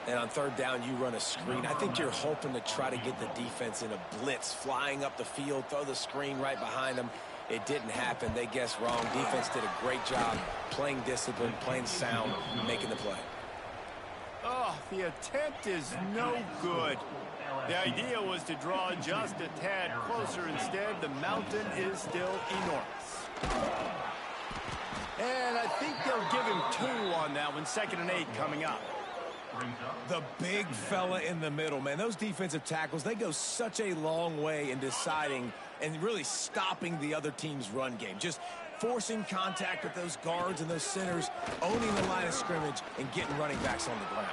And on 3rd down, you run a screen. I think you're hoping to try to get the defense in a blitz, flying up the field, throw the screen right behind them. It didn't happen. They guessed wrong. Defense did a great job playing discipline, playing sound, making the play. Oh, the attempt is no good. The idea was to draw just a tad closer. Instead, the mountain is still enormous. And I think they'll give him 2 on that one. 2nd and 8 coming up. The big fella in the middle, man. Those defensive tackles, they go such a long way in deciding and really stopping the other team's run game. Just forcing contact with those guards and those centers, owning the line of scrimmage, and getting running backs on the ground.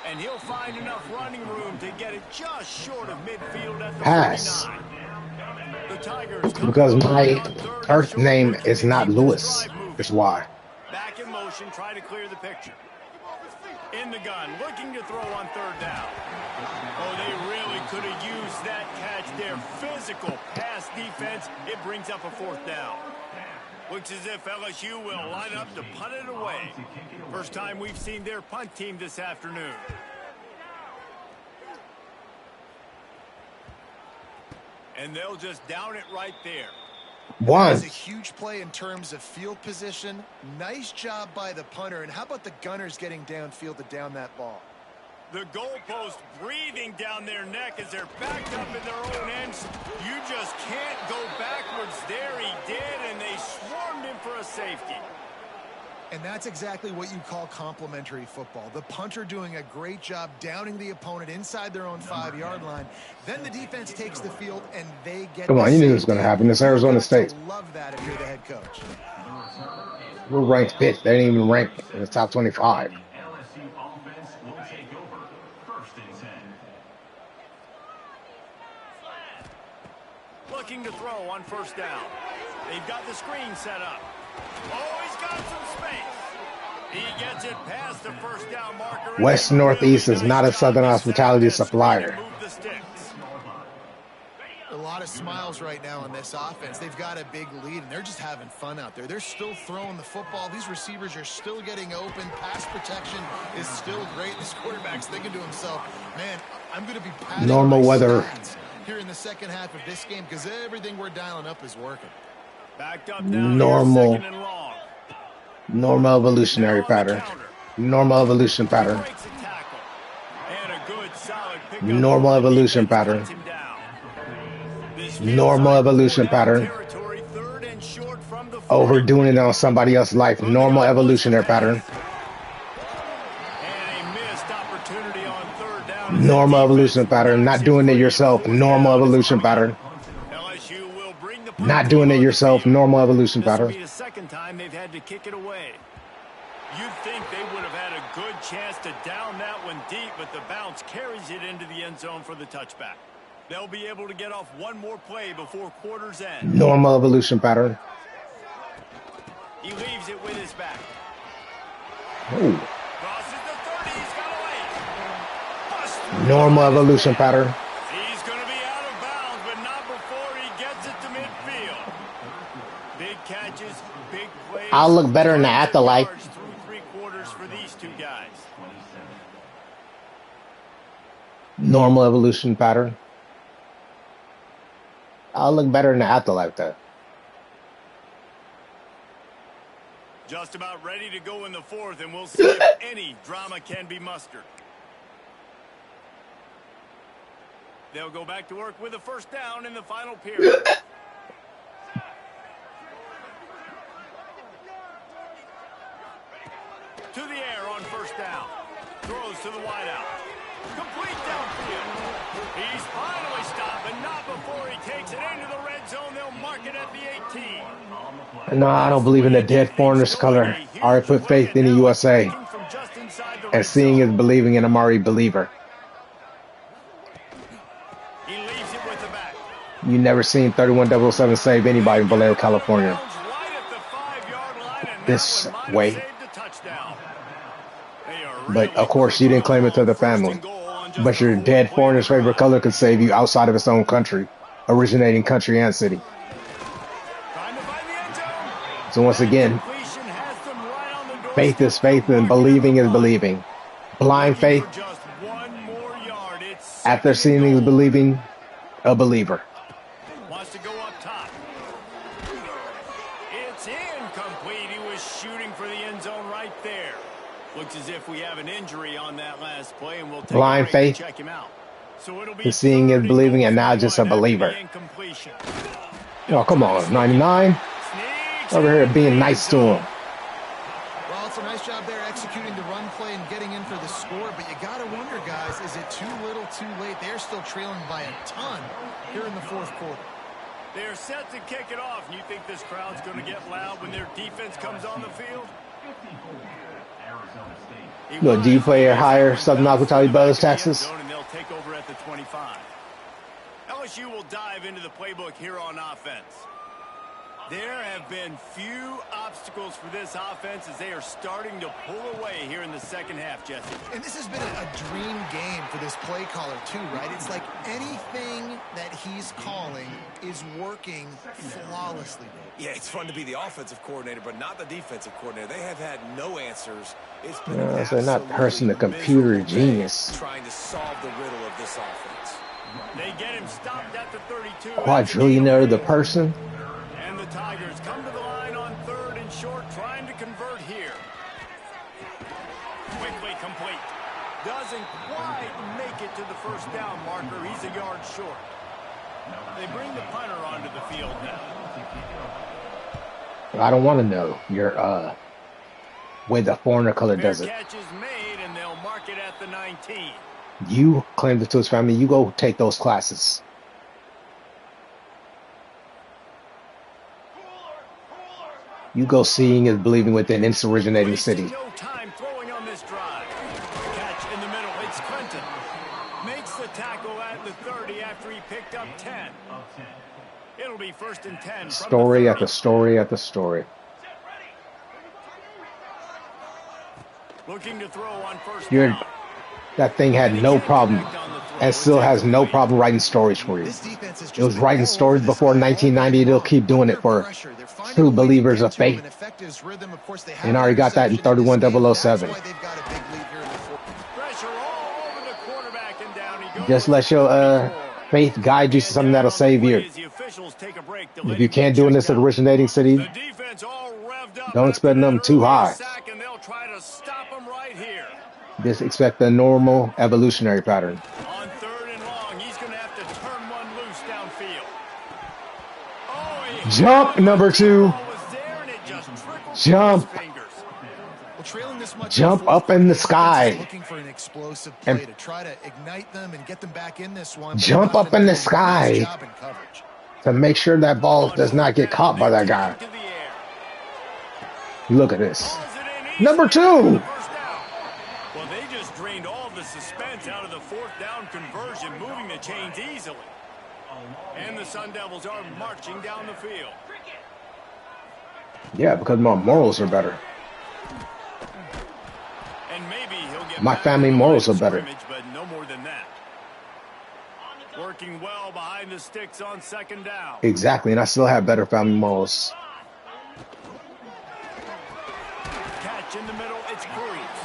And he'll find enough running room to get it just short of midfield at the Pass. 49. The Tigers Because my birth name is not Lewis. That's why. Back in motion, try to clear the picture. In the gun, looking to throw on 3rd down. Oh, they really could have used that catch there. Physical pass defense. It brings up a 4th down. Looks as if LSU will line up to punt it away. First time we've seen their punt team this afternoon. And they'll just down it right there. One. It's a huge play in terms of field position. Nice job by the punter. And how about the Gunners getting downfield to down that ball? The goalpost breathing down their neck as they're backed up in their own ends. You just can't go backwards. There he did, and they swarmed him for a safety. And that's exactly what you call complementary football. The punter doing a great job downing the opponent inside their own 5-yard line. Then the defense takes the field, and they get. Come on, you knew this was going to happen. It's Arizona State. Love that if you're the head coach. We're ranked 5th. They didn't even rank in the top 25. LSU offense will take over. 1st and 10. Looking to throw on 1st down. They've got the screen set up. Oh, he's got some space. He gets it past the first down marker. West Northeast is not a Southern hospitality supplier. A lot of smiles right now on this offense. They've got a big lead, and they're just having fun out there. They're still throwing the football. These receivers are still getting open. Pass protection is still great. This quarterback's thinking to himself, man, I'm going to be padding Normal my weather stats here in the second half of this game because everything we're dialing up is working. Backed up now here, second and long. Normal evolutionary pattern. Normal evolution pattern. Breaks a tackle. And a good, solid pickup. Normal evolution pattern. Normal evolution pattern. Overdoing it on somebody else's life. Normal evolutionary pattern. Normal evolution pattern. Not doing it yourself. Normal evolution pattern. Not doing it yourself. Normal evolution pattern. This will be the second time they've had to kick it away. You'd think they would have had a good chance to down that one deep, but the bounce carries it into the end zone for the touchback. They'll be able to get off one more play before quarter's end. Normal evolution pattern. He leaves it with his back. Ooh. Crosses the 30. He's got away. Normal evolution pattern. He's going to be out of bounds, but not before he gets it to midfield. Big catches, big plays. I'll look better in the afterlife. Through 3 quarters for these two guys. Normal evolution pattern. I'll look better in the afterlife, though. Just about ready to go in the fourth, and we'll see if any drama can be mustered. They'll go back to work with a first down in the final period. To the air on first down. Throws to the wideout. Complete downfield. He's finally stopped, but not before he takes it into the red zone. They'll mark it at the 18. No, I don't believe in the dead foreigner's color. I already put faith in the USA. And seeing is believing, and I'm already a believer. He leaves it with the back. You never seen 31-007 save anybody in Vallejo, California. This way. But, of course, you didn't claim it to the family. But your dead foreigner's favorite color could save you outside of its own country, originating country and city. So once again, faith is faith and believing is believing. Blind faith, after seeing is believing, a believer. Wants to go up top. It's incomplete. He was shooting for the end zone right there. Looks as if we have an injury on that last play, and we'll take blind faith, check him out. So it'll be and seeing is believing, and now just a believer. Oh, come on, 99. Over here being nice to him. Well, it's a nice job there executing the run play and getting in for the score, but you got to wonder, guys, is it too little, too late? They're still trailing by a ton here in the fourth quarter. They're set to kick it off, and you think this crowd's going to get loud when their defense comes on the field? Look, do you play a higher Southern Hospitality Buzz, Texas? And they'll take over at the 25. LSU will dive into the playbook here on offense. There have been few obstacles for this offense as they are starting to pull away here in the second half, Jesse. And this has been a dream game for this play caller, too, right? It's like anything that he's calling is working flawlessly. Yeah, it's fun to be the offensive coordinator, but not the defensive coordinator. They have had no answers. It's been so not person, the computer genius. Trying to solve the riddle of this offense. They get him stopped at the 32. Quadrillionaire, the person. And the Tigers come to the line on third and short, trying to convert here. Quickly complete. Doesn't quite make it to the first down marker. He's a yard short. They bring the punter onto the field now. I don't want to know your way the foreigner color does it. Catch is made, and they'll mark it at the 19. You claimed it to his family. You go take those classes. You go seeing is believing within its originating city. No time throwing on this drive. Catch in the middle. It's Clinton. Makes the tackle at the 30 after he picked up 10. It'll be first and 10. Story after story after story. Looking to throw on first You're down. that thing had And he no can't problem connect on the throw. and It's still has no incomplete. problem writing stories for you. This defense has It just was been writing all over stories this before guy all 1990. game They'll long. keep doing Under it for pressure, they're finding true a way to believers get of to him faith. and affect his rhythm. Of course, they And have I an already got that in interception in this game. That's 31007. why they've got a big lead here in the fourth. Pressure all over the quarterback, and down he goes. Just let your faith guide you to And something that'll down the save play you. as the officials take a break to If let you him get can't do it in checked this out. originating city, The defense all revved up don't after expect that them too earlier high. sack, and they'll try to stop him right here. Just expect the normal evolutionary pattern. On third and long, he's going to have to turn one loose downfield. Oh, he Jump, number 2. ball was there, and it just trickled Jump. through his fingers. Well, trailing this much in the Jump fourth up quarter, in the the offense is sky. looking for an explosive And play to try to ignite them and get them back in this one. But jump they've not up been in the doing a nice sky job in coverage. to make sure that ball On does not fourth get down, caught by they that take guy. it to the air. Look at this. Pulls it in Number easily for the 2. first down. Well, they just drained all the suspense out of the fourth down conversion, moving the chains easily. And the Sun Devils are marching down the field. Yeah, because my morals are better. And maybe he'll get My back family on the morals line are of better. scrimmage, but no more than that. Working well behind the sticks on second down. Exactly, and I still have better family morals. Catch in the middle, it's Breeze.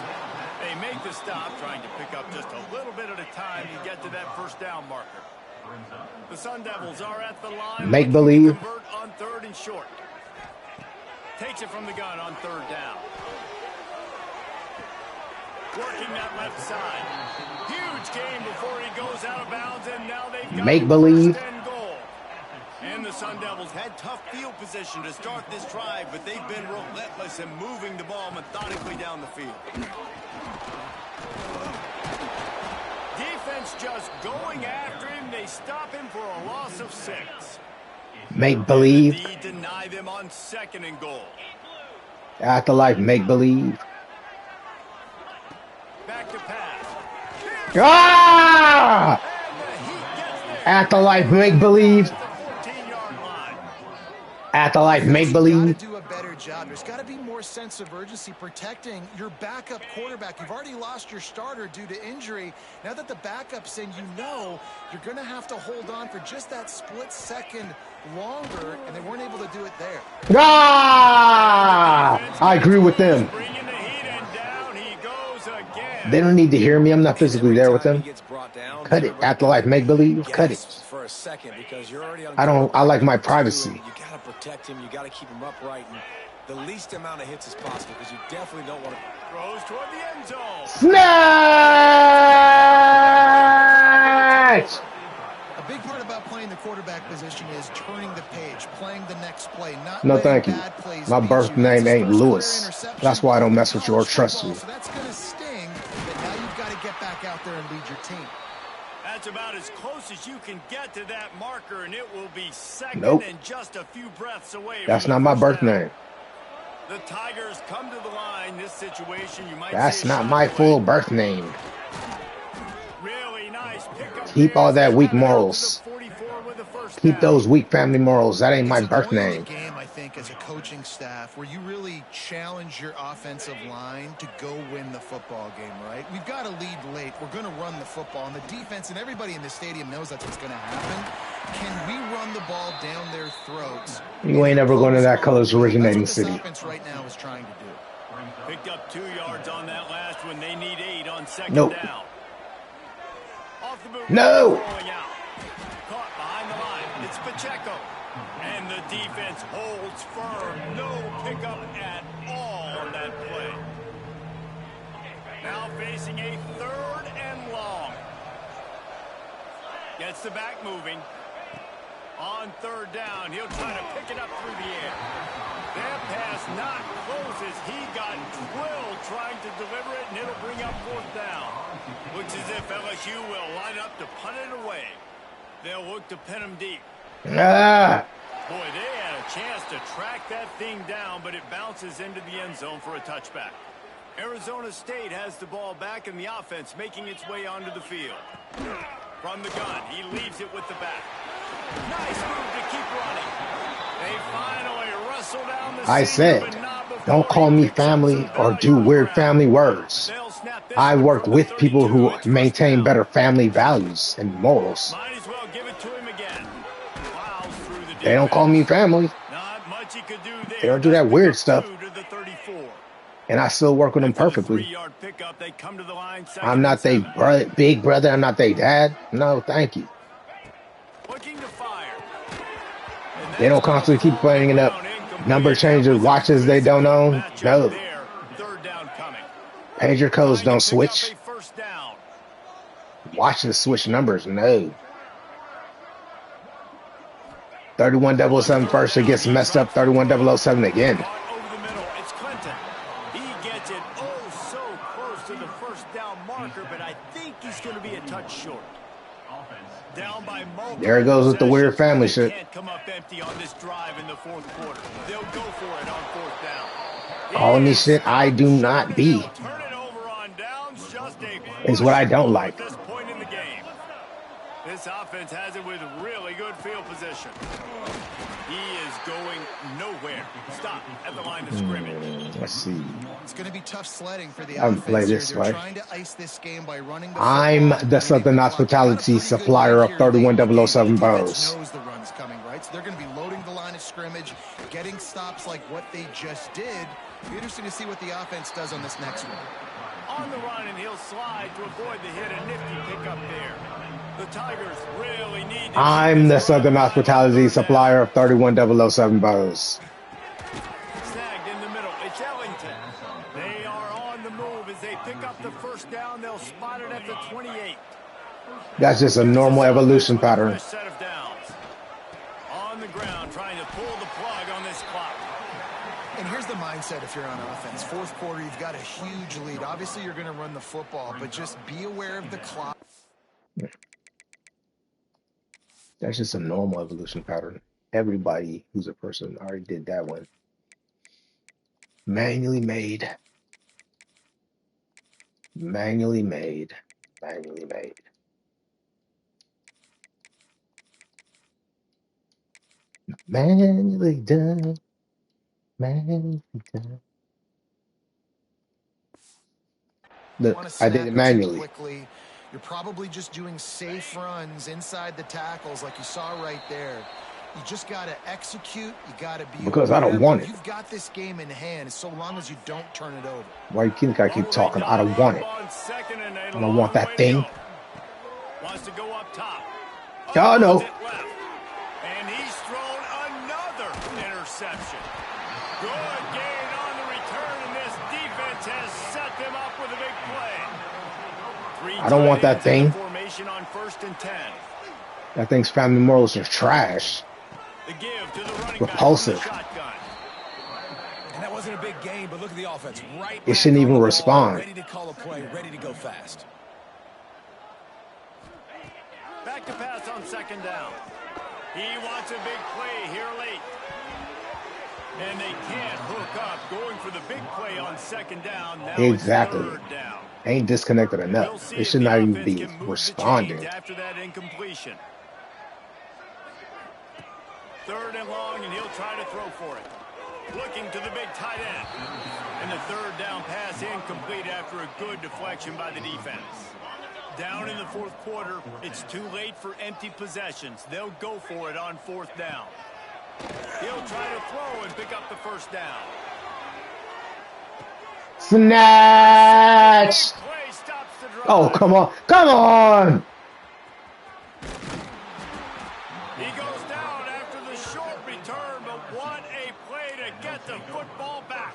They make the stop, trying to pick up just a little bit at a time to get to that first down marker. The Sun Devils are at the line. Make looking to believe. convert on third and short. Takes it from the gun on third down. Working that left side. Huge game before he goes out of bounds, and now they've got Make believe. first and goal. And the Sun Devils had tough field position to start this drive, but they've been relentless in moving the ball methodically down the field. Defense just going after him. They stop him for a loss of 6. Make believe. And the D deny them on second and goal. Afterlife make believe. Back to pass. Ah! And the Heat gets there. Afterlife make believe. At the 14-yard line. Afterlife make Got believe. to do a better job. There's got to be more sense of urgency protecting your backup quarterback. You've already lost your starter due to injury. Now that the backup's in, you know you're going to have to hold on for just that split second longer, and they weren't able to do it there. Ah! I agree with them. Bringing the Heat, and down he goes again. They don't need to hear me. I'm not physically there with them. He gets brought down, Cut it. everybody Afterlife make believe. Cut it. gasps for a second because you're already on. I like my privacy. You got to protect him. You got to keep him upright and the least amount of hits as possible because you definitely don't want to. Throws toward the end zone. Snatch! A big part about playing the quarterback position is turning the page, playing the next play, not No, letting thank you. bad plays My beat birth you. name That's his ain't first career Lewis. interception That's why I don't in mess with you or college trust football, you. So that's going to sting, but now you've got to get back out there and lead your team. That's about as close as you can get to that marker, and it will be second Nope. and just a few breaths away. That's from the not my first birth down. name. The Tigers come to the line. This situation, you might That's see a not shot my away. full birth name. Really nice pickup. Keep there. all that They weak got it out to morals. the 44 with the first Keep down. those weak family morals. That ain't my It's a birth point in name. the game, I think, as a coaching staff, where you really challenge your offensive line to go win the football game, right? We've got to lead late. We're going to run the football, and the defense and everybody in the stadium knows that's what's going to happen. Can we run the ball down their throats? You ain't ever going to that color's originating That's what city. this offense right now is trying to do. Picked up 2 yards on that last one. They need 8 on second Nope. down. Off the boot. No. Rolling out. Caught behind the line. It's Pacheco. And the defense holds firm. No pickup at all on that play. Now facing a third and long. Gets the back moving. On third down, he'll try to pick it up through the air. That pass not close as he got drilled trying to deliver it, and it'll bring up fourth down. Looks as if LSU will line up to punt it away. They'll look to pin him deep. Ah! Boy, they had a chance to track that thing down, but it bounces into the end zone for a touchback. Arizona State has the ball back, and the offense making its way onto the field. From the gun, he leaves it with the back. Nice move to keep running. They finally wrestle down the I seam, said. but not before Don't call me family or do weird family words. They'll snap this I one work from the with people 32. who It's first maintain down. better family values and morals. Might as well give it to him again. Plows through the They don't call defense. me family. Not much he could do They there. don't do Does that pick weird up stuff. 2 to the 34. And I still work with them After the perfectly. 3-yard pickup, they come to the line, I'm 2nd and not their 7. big brother. I'm not their dad. No, thank you. Looking to fire. And They that's don't going to constantly keep fall to the playing it up. ground Number incomplete. That changer was a watches they don't physical own. matchup No. there. 3rd down coming. Pager codes Trying to don't pick up switch. a first down. Watches switch numbers. No. 31-007 first. It gets messed up. 31-007 again. Caught over the middle. It's Clinton. He gets it so close to the first down marker, but I think he's going to be a touch short. Down by multiple There it goes with the weird possessions, family they shit. can't come up empty on this drive in the 4th quarter. They'll go for it on 4th down. Calling me He is shit I stopped do short, not and be they'll turn it over on downs. Just a is what I push don't move like. at this point in the game. This offense has it with really good field position. He is going nowhere. Stop at the line of scrimmage. Let's see. It's going to be tough sledding for the I haven't played offense here. this They're way. trying to ice this game by running the I'm football. the Southern Hospitality supplier of 31-007 bows. Knows the run's coming, right? So they're going to be loading the line of scrimmage, getting stops like what they just did. It'll be interesting to see what the offense does on this next one. On the run, and he'll slide to avoid the hit. A nifty pickup there. The Tigers really need to I'm the Southern Hospitality supplier of 31-007 bows. snagged in the middle. It's Ellington. They are on the move as they pick up the first down. They'll spot it at the 28. That's just a normal evolution pattern. Set of downs. On the ground, trying to pull the plug on this clock. And here's the mindset if you're on offense. 4th quarter, you've got a huge lead. Obviously, you're going to run the football, but just be aware of the clock. That's just a normal evolution pattern. Everybody who's a person already did that one. Manually made. Manually made. Manually made. Manually done. Manually done. Look, I did it manually. Quickly. You're probably just doing safe runs inside the tackles like you saw right there. You just got to execute. You got to be Because I don't want it. You've got this game in hand so long as you don't turn it over. Why you think I keep talking? I don't want it. I don't want that thing. Wants to go up top. Oh, no. And he's thrown another interception. Good gain on the return, and this defense has set them up with a big play. I don't want that thing. Formation on 1st and 10. That thing's family morals are trash. The give to the running Repulsive. back from the shotgun. And that wasn't a big game, but look at the offense. Right. It shouldn't even respond. Ready to call a play, ready to go fast. Back to pass on 2nd down. He wants a big play here late. And they can't hook up, going for the big play on 2nd down. Now Exactly. it's 3rd down. Ain't disconnected enough. It should not even be responding. After that incompletion. 3rd and long, and he'll try to throw for it. Looking to the big tight end. And the 3rd down pass incomplete after a good deflection by the defense. Down in the 4th quarter, it's too late for empty possessions. They'll go for it on 4th down. He'll try to throw and pick up the first down. Snatch! Oh, come on. Come on! He goes down after the short return, but what a play to get the football back.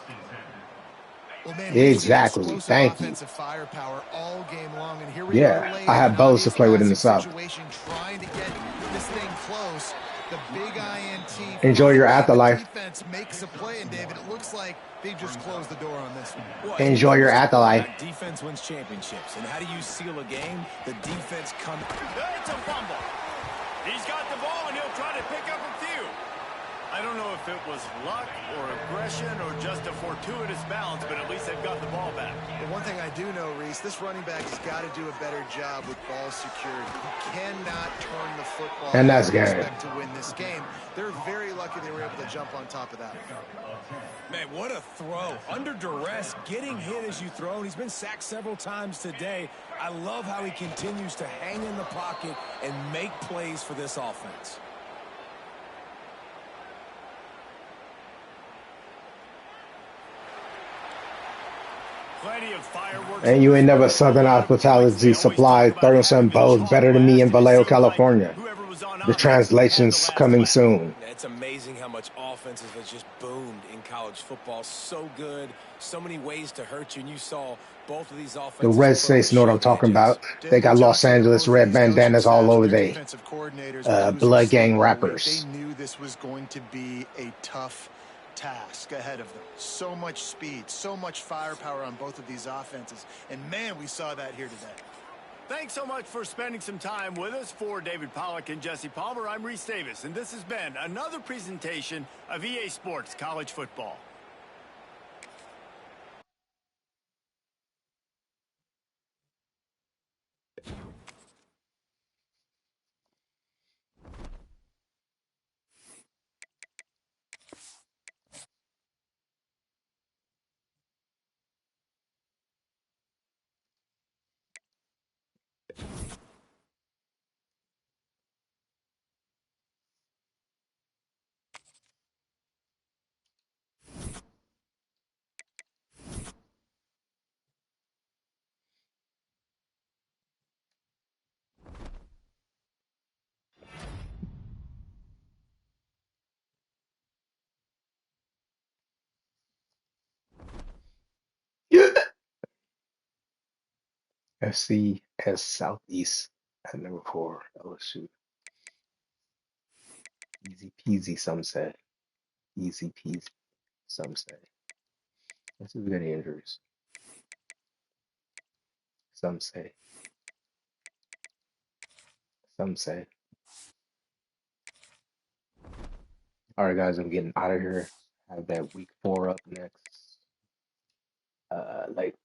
Well, man, exactly. Thank you. Firepower all game long, and here we Yeah, I have bows to play with in the South. Trying to get this thing close. The big INT. Enjoy your afterlife. Defense makes a play, and David, it looks like they just closed the door on this one. Enjoy your afterlife. Defense wins championships, and how do you seal a game? The defense comes. It's a fumble. He's got the ball, and he'll try to pick up a few. I don't know if it was luck or aggression or just a fortuitous bounce, but at least they've got the ball back. Well, one thing I do know, Reese, this running back has got to do a better job with ball security. He cannot turn the football And over that's and game. expect to win this game. They're very lucky they were able to jump on top of that. Man, what a throw. Under duress, getting hit as you throw. And he's been sacked several times today. I love how he continues to hang in the pocket and make plays for this offense. Plenty of fireworks. And you ain't never Southern hospitality supplied 30 bows better than me in Vallejo, California. The translation's coming soon. It's amazing how much offenses have just boomed in college football. So good, so many ways to hurt you. And you saw both of these offenses. The Red States know what I'm talking about. They got Los Angeles red bandanas all over they blood gang rappers. They knew this was going to be a tough task ahead of them. So much speed, so much firepower on both of these offenses. And man, we saw that here today. Thanks so much for spending some time with us. For David Pollack and Jesse Palmer, I'm Reese Davis, and this has been another presentation of EA Sports College Football. FCS Southeast at number 4, LSU. Easy peasy, some say. Easy peasy, some say. Let's see if we got any injuries. Some say. Some say. All right, guys, I'm getting out of here. Have that week 4 up next. Like